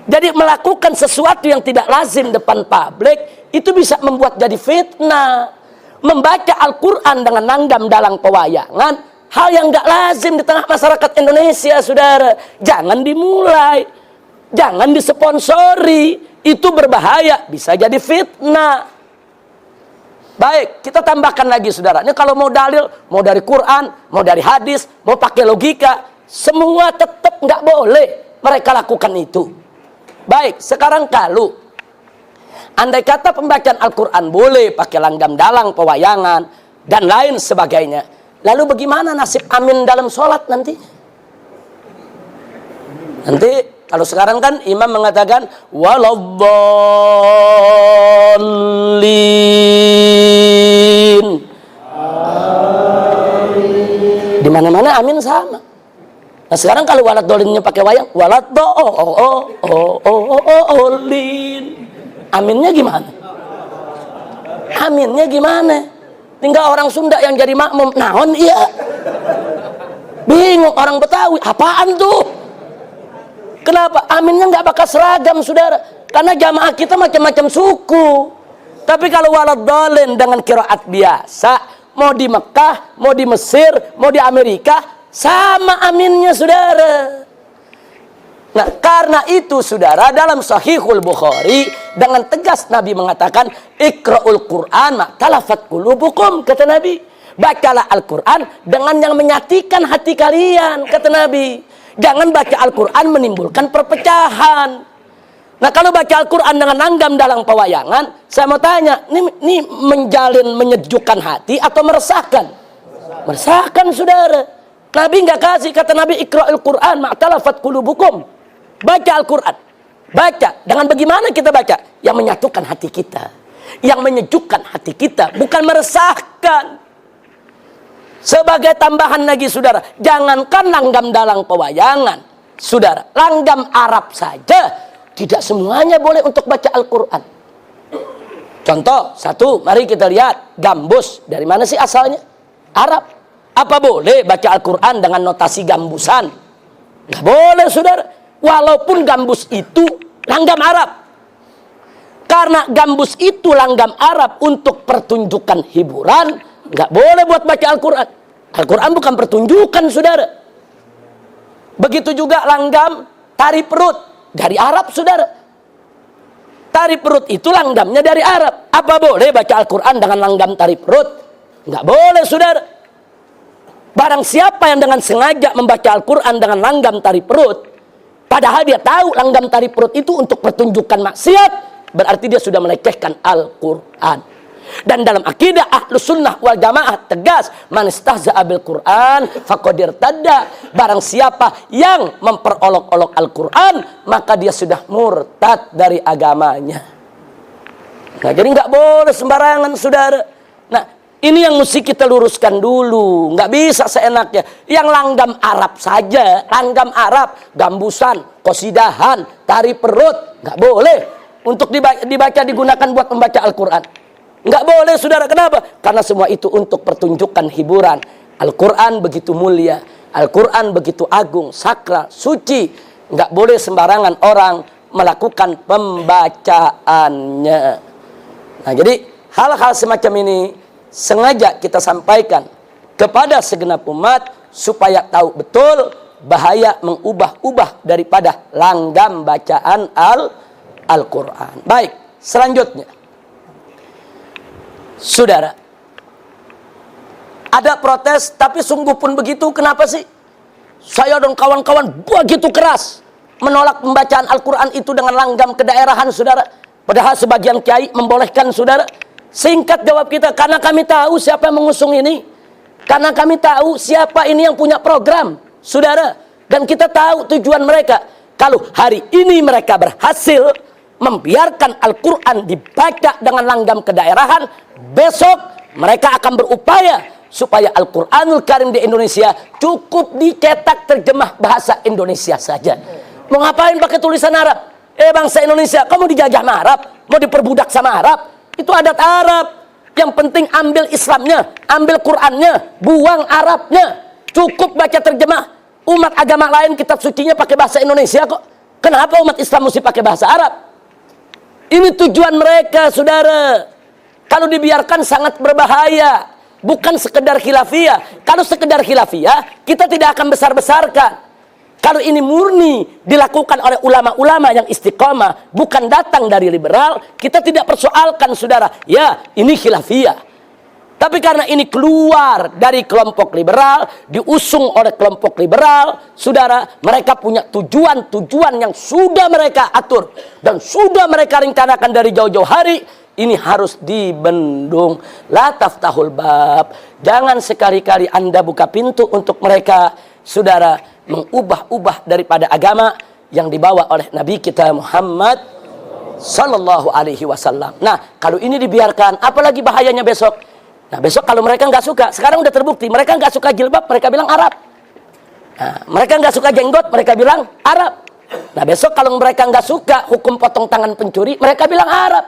Jadi melakukan sesuatu yang tidak lazim depan publik, itu bisa membuat jadi fitnah. Membaca Al-Quran dengan nandam dalam pewayangan, hal yang gak lazim di tengah masyarakat Indonesia, saudara. Jangan dimulai. Jangan disponsori. Itu berbahaya, bisa jadi fitnah. Baik, kita tambahkan lagi, saudara. Ini kalau mau dalil, mau dari Quran, mau dari hadis, mau pakai logika, semua tetap nggak boleh mereka lakukan itu. Baik, sekarang kalau andai kata pembacaan Al-Quran boleh pakai langgam dalang, pewayangan, dan lain sebagainya, lalu bagaimana nasib amin dalam sholat nanti? Nanti kalau sekarang kan imam mengatakan waladdallin. Di mana-mana amin sama. Nah sekarang kalau waladdolinnya pakai wayang, waladdallin. Aminnya gimana? Aminnya gimana? Tinggal orang Sunda yang jadi makmum. Naon iya? Bingung orang Betawi. Apaan tuh? Kenapa? Aminnya nggak bakal seragam, saudara. Karena jamaah kita macam-macam suku. Tapi kalau waladdallin dengan qiraat biasa, mau di Mekah, mau di Mesir, mau di Amerika, sama aminnya, saudara. Nah, karena itu saudara, dalam Sahihul Bukhari dengan tegas Nabi mengatakan, Iqra'ul Qur'an ma'talafat qulubukum, kata Nabi. Bacalah Al-Quran dengan yang menyatikan hati kalian, kata Nabi. Jangan baca Al-Quran menimbulkan perpecahan. Nah, kalau baca Al-Quran dengan langgam dalang pewayangan, saya mau tanya, ini menjalin menyejukkan hati atau meresahkan? Meresahkan, saudara. Nabi nggak kasih, kata Nabi, Iqra'ul Qur'an ma'talafat qulubukum. Baca Al-Quran. Baca. Dengan bagaimana kita baca? Yang menyatukan hati kita. Yang menyejukkan hati kita. Bukan meresahkan. Sebagai tambahan lagi, saudara. Jangankan langgam dalang pewayangan. Saudara. Langgam Arab saja. Tidak semuanya boleh untuk baca Al-Quran. Contoh. Satu. Mari kita lihat. Gambus. Dari mana sih asalnya? Arab. Apa boleh baca Al-Quran dengan notasi gambusan? Nggak boleh, saudara. Walaupun gambus itu langgam Arab. Karena gambus itu langgam Arab untuk pertunjukan hiburan, nggak boleh buat baca Al-Quran. Al-Quran bukan pertunjukan, saudara. Begitu juga langgam tari perut dari Arab, saudara. Tari perut itu langgamnya dari Arab. Apa boleh baca Al-Quran dengan langgam tari perut? Nggak boleh, saudara. Barang siapa yang dengan sengaja membaca Al-Quran dengan langgam tari perut, padahal dia tahu langgam tari perut itu untuk pertunjukan maksiat, berarti dia sudah melecehkan Al-Quran. Dan dalam akidah Ahlus Sunnah wal Jamaah tegas, man istahza'a bil Quran faqad irtadda. Barang siapa yang memperolok-olok Al-Quran, maka dia sudah murtad dari agamanya. Nah, jadi nggak boleh sembarangan, saudara. Nah, ini yang mesti kita luruskan dulu. Nggak bisa seenaknya. Yang langgam Arab saja. Langgam Arab. Gambusan, qasidahan, tari perut. Nggak boleh. Untuk dibaca digunakan buat membaca Al-Quran. Nggak boleh, saudara. Kenapa? Karena semua itu untuk pertunjukan hiburan. Al-Quran begitu mulia. Al-Quran begitu agung, sakral, suci. Nggak boleh sembarangan orang melakukan pembacaannya. Nah, jadi hal-hal semacam ini sengaja kita sampaikan kepada segenap umat supaya tahu betul bahaya mengubah-ubah daripada langgam bacaan Al-Quran. Baik, selanjutnya, saudara, ada protes, tapi sungguh pun begitu. Kenapa sih saya dan kawan-kawan begitu keras menolak pembacaan Al-Quran itu dengan langgam kedaerahan, saudara? Padahal sebagian kiai membolehkan, saudara. Singkat jawab kita, karena kami tahu siapa yang mengusung ini. Karena kami tahu siapa ini yang punya program, saudara. Dan kita tahu tujuan mereka. Kalau hari ini mereka berhasil membiarkan Al-Quran dibaca dengan langgam kedaerahan, besok mereka akan berupaya supaya Al-Quranul Karim di Indonesia cukup dicetak terjemah bahasa Indonesia saja. Mau ngapain pakai tulisan Arab? Bangsa Indonesia, kamu dijajah sama Arab? Mau diperbudak sama Arab? Itu adat Arab. Yang penting ambil Islamnya, ambil Qurannya, buang Arabnya. Cukup baca terjemah. Umat agama lain kitab sucinya pakai bahasa Indonesia kok. Kenapa umat Islam mesti pakai bahasa Arab? Ini tujuan mereka, saudara. Kalau dibiarkan sangat berbahaya. Bukan sekedar khilafiyah. Kalau sekedar khilafiyah, kita tidak akan besar-besarkan. Kalau ini murni dilakukan oleh ulama-ulama yang istiqomah, bukan datang dari liberal, kita tidak persoalkan, saudara. Ya, ini khilafiyah. Tapi karena ini keluar dari kelompok liberal, diusung oleh kelompok liberal, saudara, mereka punya tujuan-tujuan yang sudah mereka atur dan sudah mereka rencanakan dari jauh-jauh hari. Ini harus dibendung. La taftahul bab. Jangan sekali-kali Anda buka pintu untuk mereka, saudara, mengubah-ubah daripada agama yang dibawa oleh Nabi kita Muhammad Sallallahu Alaihi Wasallam. Nah, kalau ini dibiarkan, apalagi bahayanya besok. Nah, besok kalau mereka nggak suka, sekarang udah terbukti, mereka nggak suka jilbab, mereka bilang Arab. Nah, mereka nggak suka jenggot, mereka bilang Arab. Nah, besok kalau mereka nggak suka hukum potong tangan pencuri, mereka bilang Arab.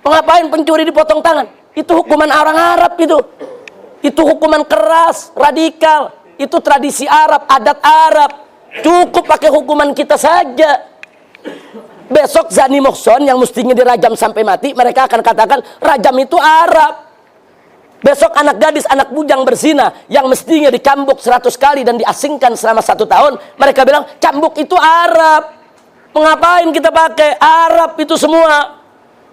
Mengapain pencuri dipotong tangan? Itu hukuman orang Arab itu. Itu hukuman keras, radikal. Itu tradisi Arab, adat Arab. Cukup pakai hukuman kita saja. Besok zani muhson yang mestinya dirajam sampai mati, mereka akan katakan rajam itu Arab. Besok anak gadis, anak bujang berzina yang mestinya dicambuk 100 kali dan diasingkan selama 1 tahun, mereka bilang cambuk itu Arab. Mengapain kita pakai Arab itu semua?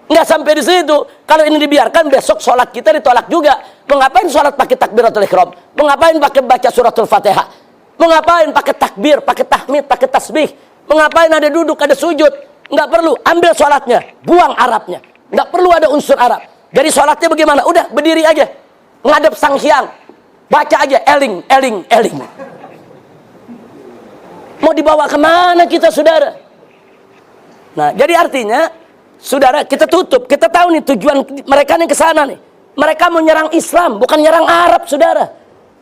Nggak sampai di situ. Kalau ini dibiarkan, besok sholat kita ditolak juga. Mengapain sholat pakai takbiratul ihram? Mengapain pakai baca suratul fatihah? Mengapain pakai takbir, pakai tahmid, pakai tasbih? Mengapain ada duduk, ada sujud? Nggak perlu. Ambil sholatnya, buang Arabnya. Nggak perlu ada unsur Arab. Jadi sholatnya bagaimana? Udah berdiri aja, ngadep sang hyang, baca aja eling, eling, eling. Mau dibawa kemana kita, saudara? Nah, jadi artinya, saudara, kita tutup. Kita tahu nih tujuan mereka nih ke sana nih. Mereka mau nyerang Islam, bukan nyerang Arab, saudara.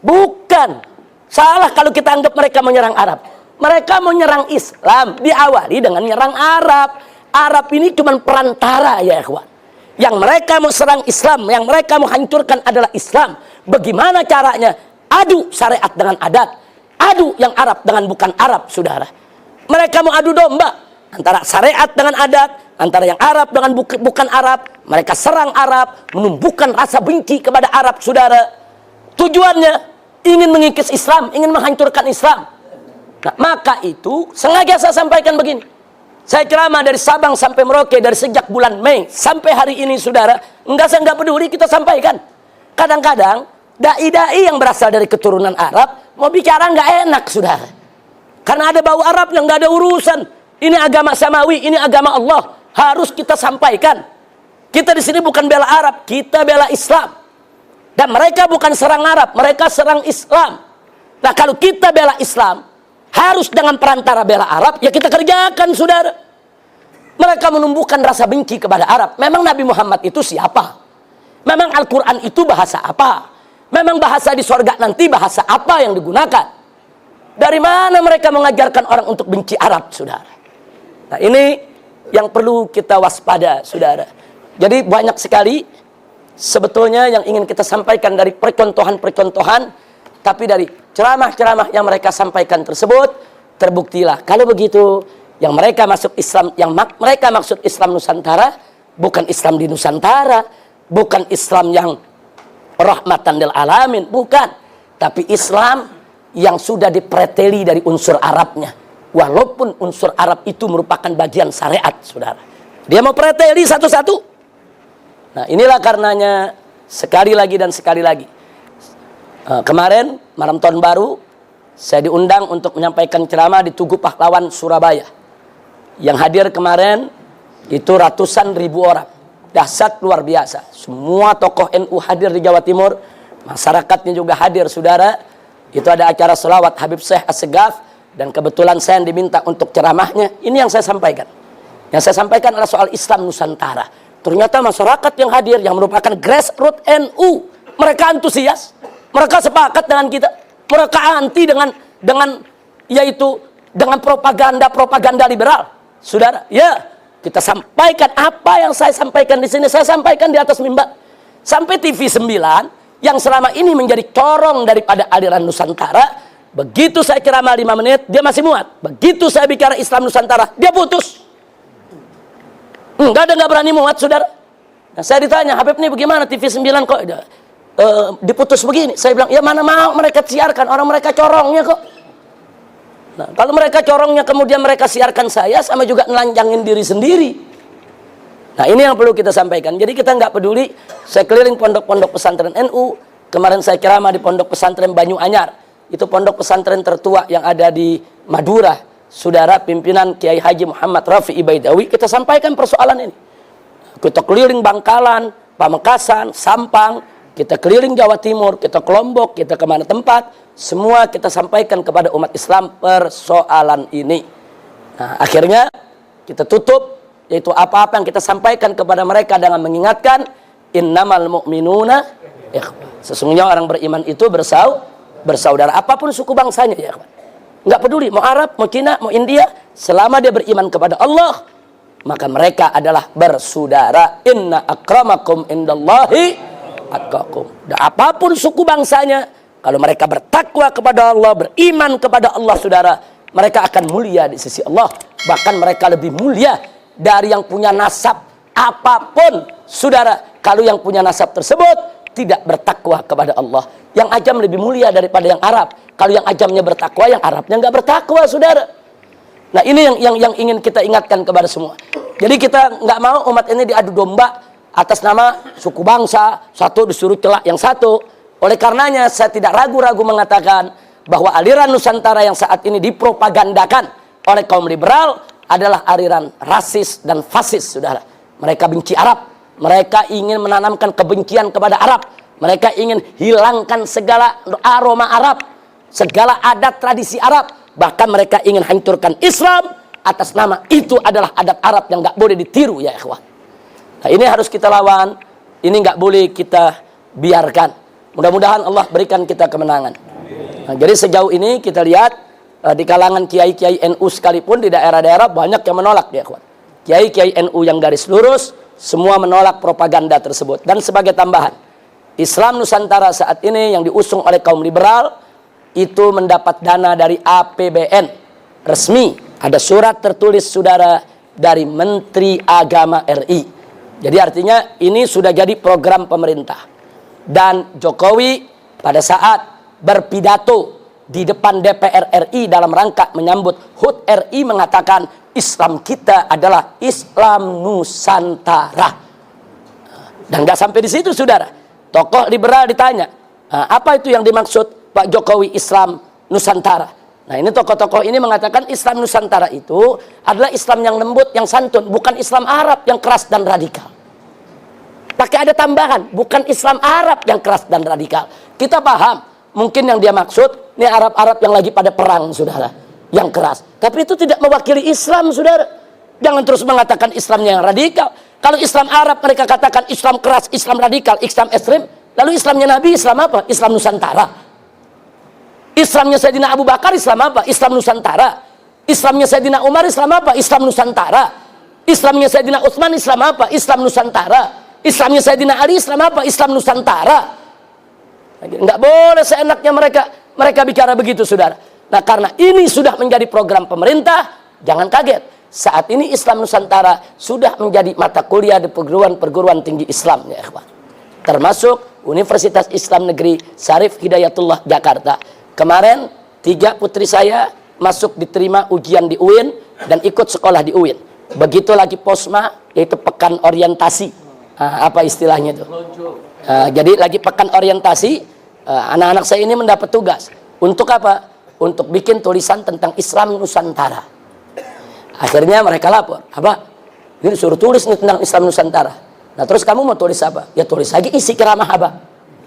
Bukan. Salah kalau kita anggap mereka mau nyerang Arab. Mereka mau nyerang Islam, diawali dengan nyerang Arab. Arab ini cuma perantara, ya ikhwan. Yang mereka mau serang Islam, yang mereka mau hancurkan adalah Islam. Bagaimana caranya? Adu syariat dengan adat. Adu yang Arab dengan bukan Arab, saudara. Mereka mau adu domba antara syariat dengan adat, antara yang Arab dengan bukan Arab. Mereka serang Arab, menumbuhkan rasa benci kepada Arab, saudara. Tujuannya ingin mengikis Islam, ingin menghancurkan Islam. Nah, maka itu sengaja saya sampaikan begini. Saya ceramah dari Sabang sampai Merauke dari sejak bulan Mei sampai hari ini, saudara. Saya nggak peduli, kita sampaikan. Kadang-kadang dai-dai yang berasal dari keturunan Arab mau bicara nggak enak, saudara. Karena ada bau Arab yang nggak ada urusan. Ini agama samawi, ini agama Allah. Harus kita sampaikan. Kita di sini bukan bela Arab, kita bela Islam. Dan mereka bukan serang Arab, mereka serang Islam. Nah, kalau kita bela Islam, harus dengan perantara bela Arab, ya kita kerjakan, saudara. Mereka menumbuhkan rasa benci kepada Arab. Memang Nabi Muhammad itu siapa? Memang Al-Quran itu bahasa apa? Memang bahasa di sorga nanti bahasa apa yang digunakan? Dari mana mereka mengajarkan orang untuk benci Arab, saudara? Nah, ini yang perlu kita waspada, saudara. Jadi banyak sekali sebetulnya yang ingin kita sampaikan dari percontohan-percontohan, tapi dari ceramah-ceramah yang mereka sampaikan tersebut, terbuktilah kalau begitu yang mereka masuk Islam, yang mereka maksud Islam Nusantara, bukan Islam di Nusantara, bukan Islam yang rahmatan lil alamin, bukan, tapi Islam yang sudah dipreteli dari unsur Arabnya, walaupun unsur Arab itu merupakan bagian syariat, saudara. Dia mau preteli satu-satu. Nah, inilah karenanya sekali lagi dan sekali lagi, kemarin malam tahun baru saya diundang untuk menyampaikan ceramah di Tugu Pahlawan, Surabaya. Yang hadir kemarin itu ratusan ribu orang. Dahsyat luar biasa. Semua tokoh NU hadir di Jawa Timur, masyarakatnya juga hadir, saudara. Itu ada acara selawat Habib Syekh As-Segaf, dan kebetulan saya yang diminta untuk ceramahnya. Ini yang saya sampaikan. Yang saya sampaikan adalah soal Islam Nusantara. Ternyata masyarakat yang hadir yang merupakan grassroots NU, mereka antusias. Mereka sepakat dengan kita. Mereka anti dengan yaitu dengan propaganda liberal. Saudara, ya, kita sampaikan apa yang saya sampaikan di sini, saya sampaikan di atas mimbar. Sampai TV 9 yang selama ini menjadi corong daripada aliran Nusantara, begitu saya ceramah 5 menit, dia masih muat. Begitu saya bicara Islam Nusantara, dia putus. Nggak berani muat, saudara. Nah, saya ditanya, Habib ini bagaimana TV 9 kok diputus begini? Saya bilang, ya mana mau mereka siarkan, orang mereka corongnya kok. Nah, kalau mereka corongnya kemudian mereka siarkan saya, sama juga nelanjangin diri sendiri. Nah ini yang perlu kita sampaikan. Jadi kita nggak peduli. Saya keliling pondok-pondok pesantren NU. Kemarin saya ceramah di pondok pesantren Banyu Anyar. Itu pondok pesantren tertua yang ada di Madura. Saudara pimpinan Kiai Haji Muhammad Rafi'i Baidawi. Kita sampaikan persoalan ini. Kita keliling Bangkalan, Pamekasan, Sampang. Kita keliling Jawa Timur. Kita ke Lombok. Kita kemana tempat. Semua kita sampaikan kepada umat Islam persoalan ini. Nah akhirnya kita tutup. Yaitu apa-apa yang kita sampaikan kepada mereka dengan mengingatkan innamal mu'minuna ikhwah. Sesungguhnya orang beriman itu bersaudara apapun suku bangsanya ya ikhwah. Enggak peduli mau Arab, mau Cina, mau India, selama dia beriman kepada Allah, maka mereka adalah bersaudara. Inna akramakum indallahi atqakum. Dan apapun suku bangsanya, kalau mereka bertakwa kepada Allah, beriman kepada Allah, saudara, mereka akan mulia di sisi Allah. Bahkan mereka lebih mulia dari yang punya nasab apapun, saudara. Kalau yang punya nasab tersebut tidak bertakwa kepada Allah, yang ajam lebih mulia daripada yang Arab. Kalau yang ajamnya bertakwa, yang Arabnya nggak bertakwa, saudara. Nah ini yang ingin kita ingatkan kepada semua. Jadi kita nggak mau umat ini diadu domba atas nama suku bangsa, satu disuruh celak yang satu. Oleh karenanya saya tidak ragu-ragu mengatakan bahwa aliran Nusantara yang saat ini dipropagandakan oleh kaum liberal adalah aliran rasis dan fasis, saudara. Mereka benci Arab. Mereka ingin menanamkan kebencian kepada Arab. Mereka ingin hilangkan segala aroma Arab, segala adat tradisi Arab. Bahkan mereka ingin hancurkan Islam atas nama itu adalah adat Arab yang nggak boleh ditiru ya ikhwan. Nah ini harus kita lawan. Ini nggak boleh kita biarkan. Mudah-mudahan Allah berikan kita kemenangan. Nah, jadi sejauh ini kita lihat di kalangan kiai-kiai NU sekalipun di daerah-daerah banyak yang menolak ya kawan. Kiai-kiai NU yang garis lurus semua menolak propaganda tersebut. Dan sebagai tambahan, Islam Nusantara saat ini yang diusung oleh kaum liberal itu mendapat dana dari APBN resmi. Ada surat tertulis saudara dari Menteri Agama RI. Jadi artinya ini sudah jadi program pemerintah. Dan Jokowi pada saat berpidato di depan DPR RI dalam rangka menyambut HUT RI mengatakan Islam kita adalah Islam Nusantara. Dan nggak sampai di situ, saudara. Tokoh liberal ditanya, apa itu yang dimaksud Pak Jokowi Islam Nusantara? Nah ini tokoh-tokoh ini mengatakan Islam Nusantara itu adalah Islam yang lembut, yang santun, bukan Islam Arab yang keras dan radikal. Pakai ada tambahan, bukan Islam Arab yang keras dan radikal. Kita paham. Mungkin yang dia maksud, ini Arab-Arab yang lagi pada perang, saudara. Yang keras. Tapi itu tidak mewakili Islam, saudara. Jangan terus mengatakan Islamnya yang radikal. Kalau Islam Arab mereka katakan Islam keras, Islam radikal, Islam ekstrim. Lalu Islamnya Nabi Islam apa? Islam Nusantara. Islamnya Sayyidina Abu Bakar Islam apa? Islam Nusantara. Islamnya Sayyidina Umar Islam apa? Islam Nusantara. Islamnya Sayyidina Utsman Islam apa? Islam Nusantara. Islamnya Sayyidina Ali Islam apa? Islam Nusantara. Nggak boleh seenaknya mereka bicara begitu, saudara. Nah karena ini sudah menjadi program pemerintah, jangan kaget. Saat ini Islam Nusantara sudah menjadi mata kuliah di perguruan tinggi Islam ya ikhwan. Termasuk Universitas Islam Negeri Syarif Hidayatullah Jakarta. Kemarin 3 putri saya masuk diterima ujian di UIN dan ikut sekolah di UIN. Begitu lagi posma, yaitu pekan orientasi. Apa istilahnya itu? Jadi lagi pekan orientasi, anak-anak saya ini mendapat tugas. Untuk apa? Untuk bikin tulisan tentang Islam Nusantara. Akhirnya mereka lapor, apa? Ini suruh tulis nih tentang Islam Nusantara. Nah terus kamu mau tulis apa? Ya tulis aja isi ceramah abah.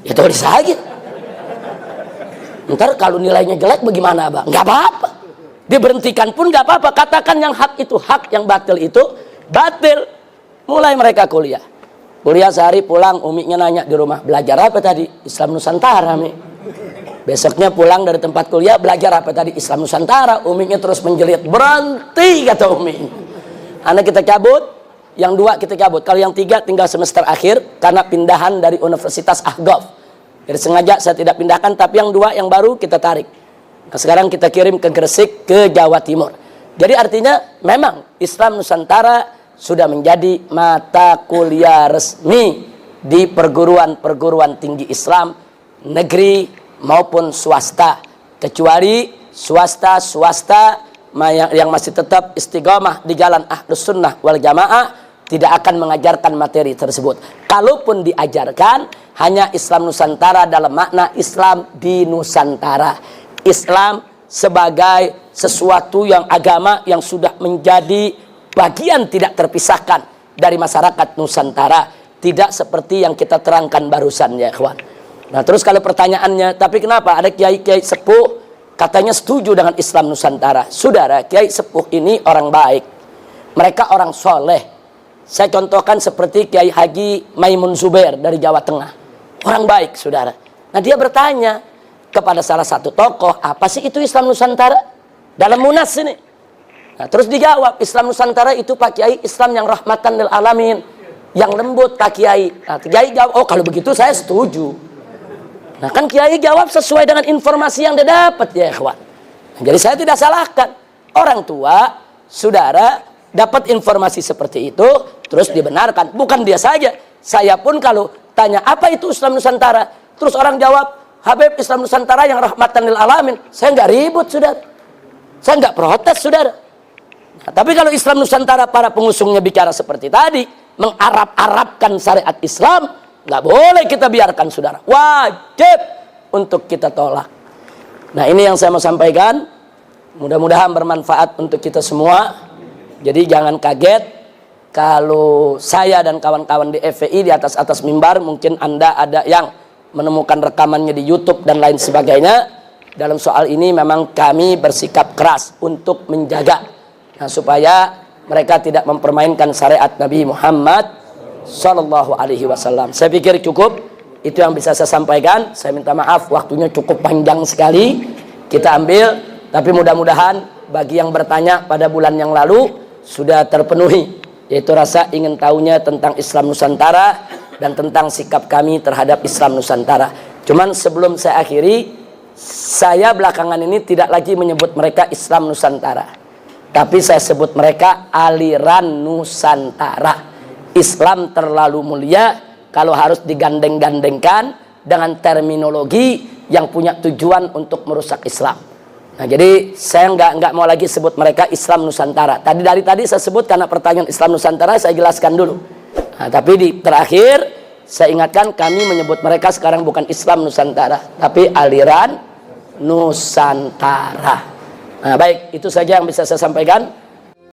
Ya tulis aja. Ntar kalau nilainya jelek bagaimana abah? Nggak apa-apa. Diberhentikan pun nggak apa-apa. Katakan yang hak itu hak, yang batil itu batil. Mulai mereka kuliah. Kuliah sehari pulang, umiknya nanya di rumah, belajar apa tadi? Islam Nusantara, Mi. Besoknya pulang dari tempat kuliah, belajar apa tadi? Islam Nusantara. Umiknya terus menjelit, berhenti kata Umi. Anak kita cabut, yang 2 kita cabut. Kalau yang 3 tinggal semester akhir, karena pindahan dari Universitas Ahqaf. Jadi sengaja saya tidak pindahkan, tapi yang 2 yang baru kita tarik. Nah, sekarang kita kirim ke Gresik, ke Jawa Timur. Jadi artinya memang Islam Nusantara sudah menjadi mata kuliah resmi di perguruan-perguruan tinggi Islam negeri maupun swasta, kecuali swasta yang masih tetap istiqomah di jalan Ahlus Sunnah wal Jamaah, tidak akan mengajarkan materi tersebut. Kalaupun diajarkan, hanya Islam Nusantara dalam makna Islam di Nusantara. Islam sebagai sesuatu yang agama yang sudah menjadi bagian tidak terpisahkan dari masyarakat Nusantara. Tidak seperti yang kita terangkan barusan ya ikhwan. Nah terus kalau pertanyaannya, tapi kenapa ada kiai-kiai sepuh katanya setuju dengan Islam Nusantara? Saudara, kiai sepuh ini orang baik. Mereka orang soleh. Saya contohkan seperti Kiai Haji Maimun Zubair dari Jawa Tengah. Orang baik, saudara. Nah dia bertanya kepada salah satu tokoh, apa sih itu Islam Nusantara? Dalam Munas ini. Nah, terus dijawab, Islam Nusantara itu Pak Kiai Islam yang rahmatan lil alamin, yang lembut Pak Kiai. Nah, Kiai jawab, oh kalau begitu saya setuju. Nah kan Kiai jawab sesuai dengan informasi yang dia dapat ya ikhwan. Nah, jadi saya tidak salahkan. Orang tua, saudara, dapat informasi seperti itu, terus dibenarkan. Bukan dia saja, saya pun kalau tanya apa itu Islam Nusantara, terus orang jawab, Habib Islam Nusantara yang rahmatan lil alamin, saya nggak ribut saudara. Saya nggak protes saudara. Nah, tapi kalau Islam Nusantara para pengusungnya bicara seperti tadi, mengarab-arabkan syariat Islam, nggak boleh kita biarkan saudara. Wajib untuk kita tolak. Nah ini yang saya mau sampaikan. Mudah-mudahan bermanfaat untuk kita semua. Jadi jangan kaget kalau saya dan kawan-kawan di FPI di atas mimbar, mungkin Anda ada yang menemukan rekamannya di YouTube dan lain sebagainya. Dalam soal ini memang kami bersikap keras untuk menjaga, nah, supaya mereka tidak mempermainkan syariat Nabi Muhammad Sallallahu Alaihi Wasallam. Saya pikir cukup, itu yang bisa saya sampaikan. Saya minta maaf waktunya cukup panjang sekali kita ambil, tapi mudah-mudahan bagi yang bertanya pada bulan yang lalu sudah terpenuhi, yaitu rasa ingin tahunya tentang Islam Nusantara dan tentang sikap kami terhadap Islam Nusantara. Cuman sebelum saya akhiri, saya belakangan ini tidak lagi menyebut mereka Islam Nusantara, tapi saya sebut mereka aliran Nusantara. Islam terlalu mulia kalau harus digandeng-gandengkan dengan terminologi yang punya tujuan untuk merusak Islam. Nah, jadi saya nggak mau lagi sebut mereka Islam Nusantara. Dari tadi saya sebut karena pertanyaan Islam Nusantara, saya jelaskan dulu. Nah, tapi di terakhir saya ingatkan, kami menyebut mereka sekarang bukan Islam Nusantara, tapi aliran Nusantara. Nah, baik, itu saja yang bisa saya sampaikan.